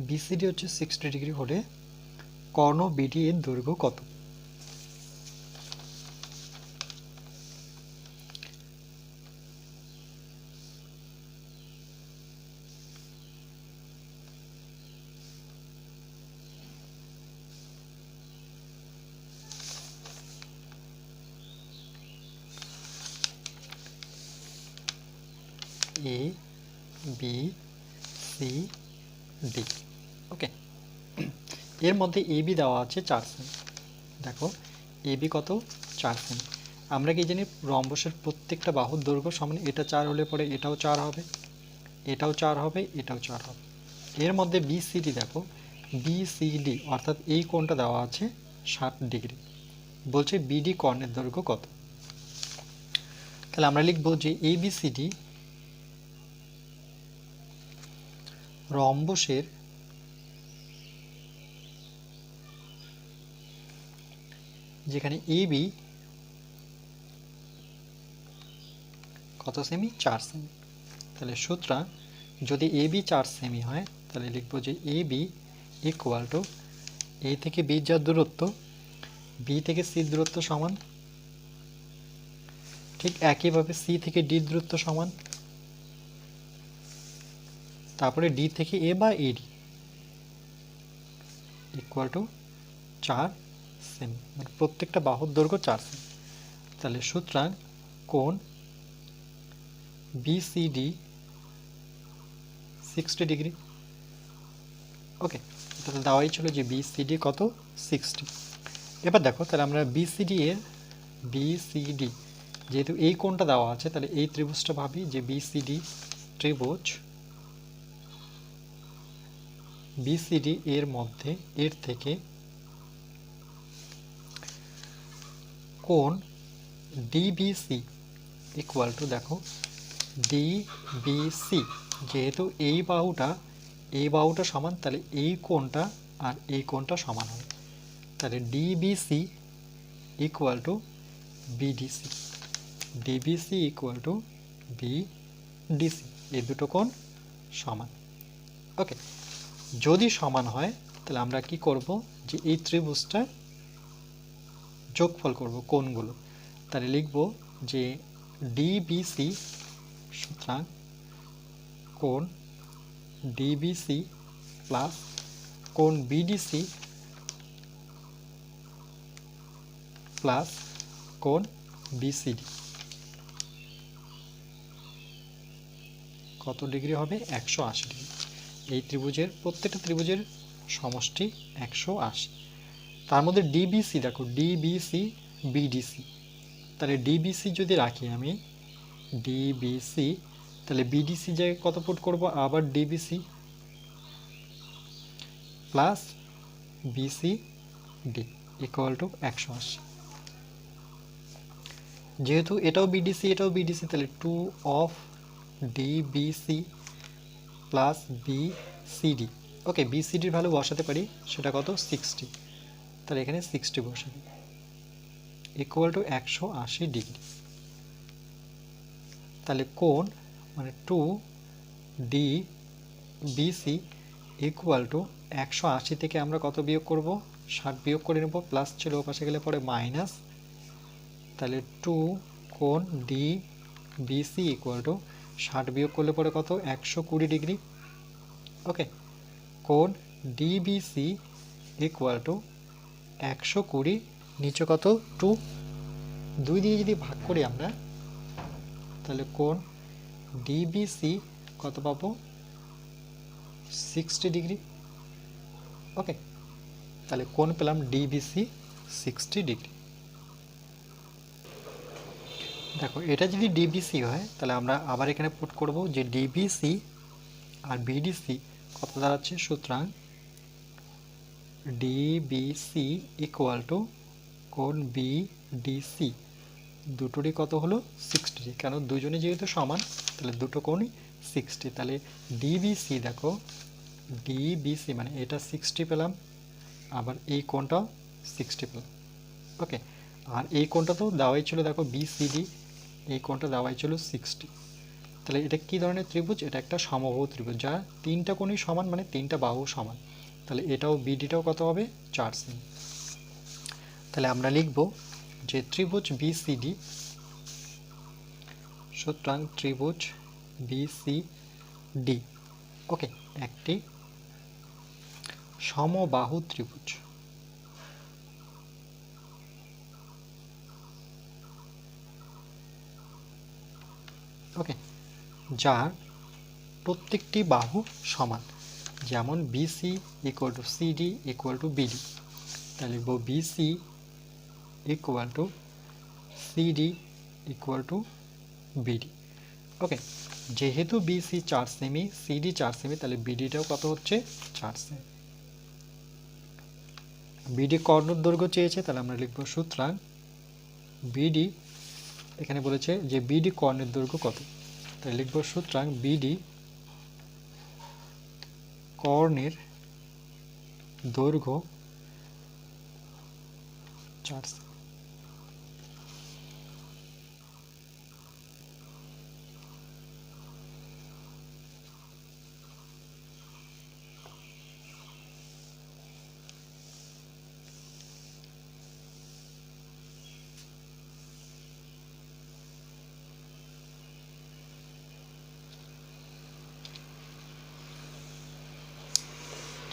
বিসিডি হচ্ছে 60 ডিগ্রি হলে কর্ণ বিডি এর দৈর্ঘ্য কত? এ বি সি ডি। ওকে, এর মধ্যে এ বি দেওয়া আছে 4 সেমি। দেখো এ বি কত, 4 সেমি। আমরা কি জানি রম্বসের প্রত্যেকটা বাহুর দৈর্ঘ্য সমান, এটা 4 হলে পরে এটাও 4 হবে, এটাও 4 হবে, এটাও 4 হবে। এর মধ্যে বিসিডি দেখো, বিসিডি অর্থাৎ এই কোণটা দেওয়া আছে 60 ডিগ্রি। বলছে বিডি কর্ণের দৈর্ঘ্য কত। তাহলে আমরা লিখব যে এবিসিডি রম্বসের যেখানে এবি কত সেমি, 4 সেমি। তাহলে সুতরাং যদি এবি 4 সেমি হয় তাহলে লিখব যে এবি ইকুয়াল টু এ থেকে বি যার দূরত্ব, বি থেকে সি দূরত্ব সমান, ঠিক একইভাবে সি থেকে ডি দূরত্ব সমান, তারপরে ডি থেকে এ বা এডি ইকুয়াল টু 4 সেমি, মানে প্রত্যেকটা বাহুর দৈর্ঘ্য 4 সেমি। তাহলে সুতরাং কোণ বিসিডি 60 ডিগ্রি। ওকে, তাহলে দেওয়াই ছিল যে বিসিডি কত, 60। এবার দেখো তাহলে আমরা বিসিডি যেহেতু এই কোণটা দেওয়া আছে, তাহলে এই ত্রিভুজটা ভাবি যে বিসিডি ত্রিভুজ, বিসিডি এর মধ্যে এর থেকে কোণ ডিবিসি ইকুয়াল টু, দেখো ডিবিসি যেহেতু এই বাহুটা সমান, তাহলে এই কোণটা আর এই কোণটা সমান হবে। তাহলে DBC equal to BDC, DBC equal to BDC, এই দুটো কোণ সমান। ওকে, যদি সমান হয় তাহলে আমরা কি করব, যে এই ত্রিভুজটা যোগফল করব কোণগুলো। তাহলে লিখব যে ডিবিসি, সুতরাং কোণ ডিবিসি প্লাস কোণ বিডিসি প্লাস কোণ বিসিডি কত ডিগ্রি হবে, 180 ডিগ্রি। এই ত্রিভুজের প্রত্যেকটা ত্রিভুজের সমষ্টি 180। তার মধ্যে ডিবিসি দেখো, ডিবিসি বিডিসি, তাহলে ডিবিসি যদি রাখি আমি ডিবিসি, তাহলে বিডিসি জায়গায় কত পুট করব, আবার DBC plus BCD equal to 180। যেহেতু এটাও বিডিসি এটাও বিডিসি, তাহলে 2 of DBC plus BCD. Okay, বিসিডির ভ্যালু বসাতে পারি, সেটা কত, 60। তাহলে এখানে 60 বসাবি ইকুয়াল টু 180 ডিগ্রি। তাহলে কোণ মানে 2 ডি বিসি ইকুয়াল টু 180 থেকে আমরা কত বিয়োগ করব, 60 বিয়োগ করে নেব, প্লাস ছিল পাশে গেলে পরে মাইনাস। তাহলে 2 কোণ ডি বিসি ইকুয়াল টু 60 বিয়োগ করলে পরে কত, 120 ডিগ্রি। ওকে, কোণ ডিবিসি ইকুয়াল টু 120, নিচে কত, 2 দিয়ে যদি ভাগ করি আমরা, তাহলে কোণ ডিবিসি কত পাবো, 60 ডিগ্রি। ওকে, তাহলে কোণ পেলাম ডিবিসি 60 ডিগ্রি। দেখো এটা যদি ডিবিসি হয় তাহলে আমরা আবার এখানে পুট করব যে ডিবিসি আর বিডিসি কত দাঁড়াচ্ছে, সুতরাং ডিবিসি ইকুয়াল টু কোণ বিডিসি দুটোরই কত হলো, 60, কারণ দুজনে যেহেতু সমান তাহলে দুটো কোণই 60। তাহলে ডিবিসি দেখো, ডিবিসি মানে এটা 60 পেলাম, আবার এই কোণটাও 60 পেলাম। ওকে, আর এই কোণটা তো দেওয়াই ছিল, দেখো বিসিডি, এই কোণটা দেওয়াই ছিল 60। তাহলে এটা কি ধরনের ত্রিভুজ, এটা একটা সমবাহু ত্রিভুজ, যা তিনটা কোণই সমান, মানে তিনটা বাহু সমান। তাহলে এটাও বিডিটাও কত হবে, 4 সেমি। তাহলে আমরা লিখব যে ত্রিভুজ বিসিডি, সুতরাং ত্রিভুজ বিসিডি ওকে একটি সমবাহু ত্রিভুজ। ওকে, যার প্রত্যেকটি বাহু সমান, যেমন BC equal to CD equal to BD, তাহলে লিখব BC equal to CD equal to BD. Okay, যেহেতু বিসি 4 সেমি, সিডি 4 সেমি, তাহলে বিডিটাও কত হচ্ছে 4 সেমি। বিডি কর্ণের দৈর্ঘ্য চেয়েছে, তাহলে আমরা লিখব সুতরাং বিডি, এখানে বলেছে যে বিডি কর্ণের দৈর্ঘ্য কত, তাহলে লিখব সুতরাং বিডি কর্ণের দৈর্ঘ্য 4 সেমি।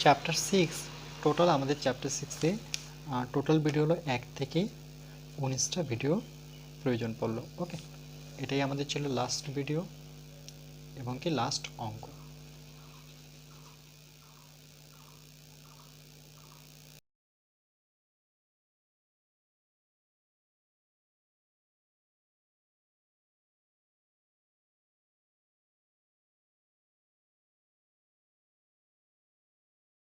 চ্যাপ্টার 6 টোটাল, আমাদের চ্যাপ্টার 6-এ টোটাল ভিডিও হলো 1 থেকে 19টা ভিডিও প্রয়োজন পড়লো। ওকে, এটাই আমাদের ছিল লাস্ট ভিডিও এবং কি লাস্ট অঙ্ক।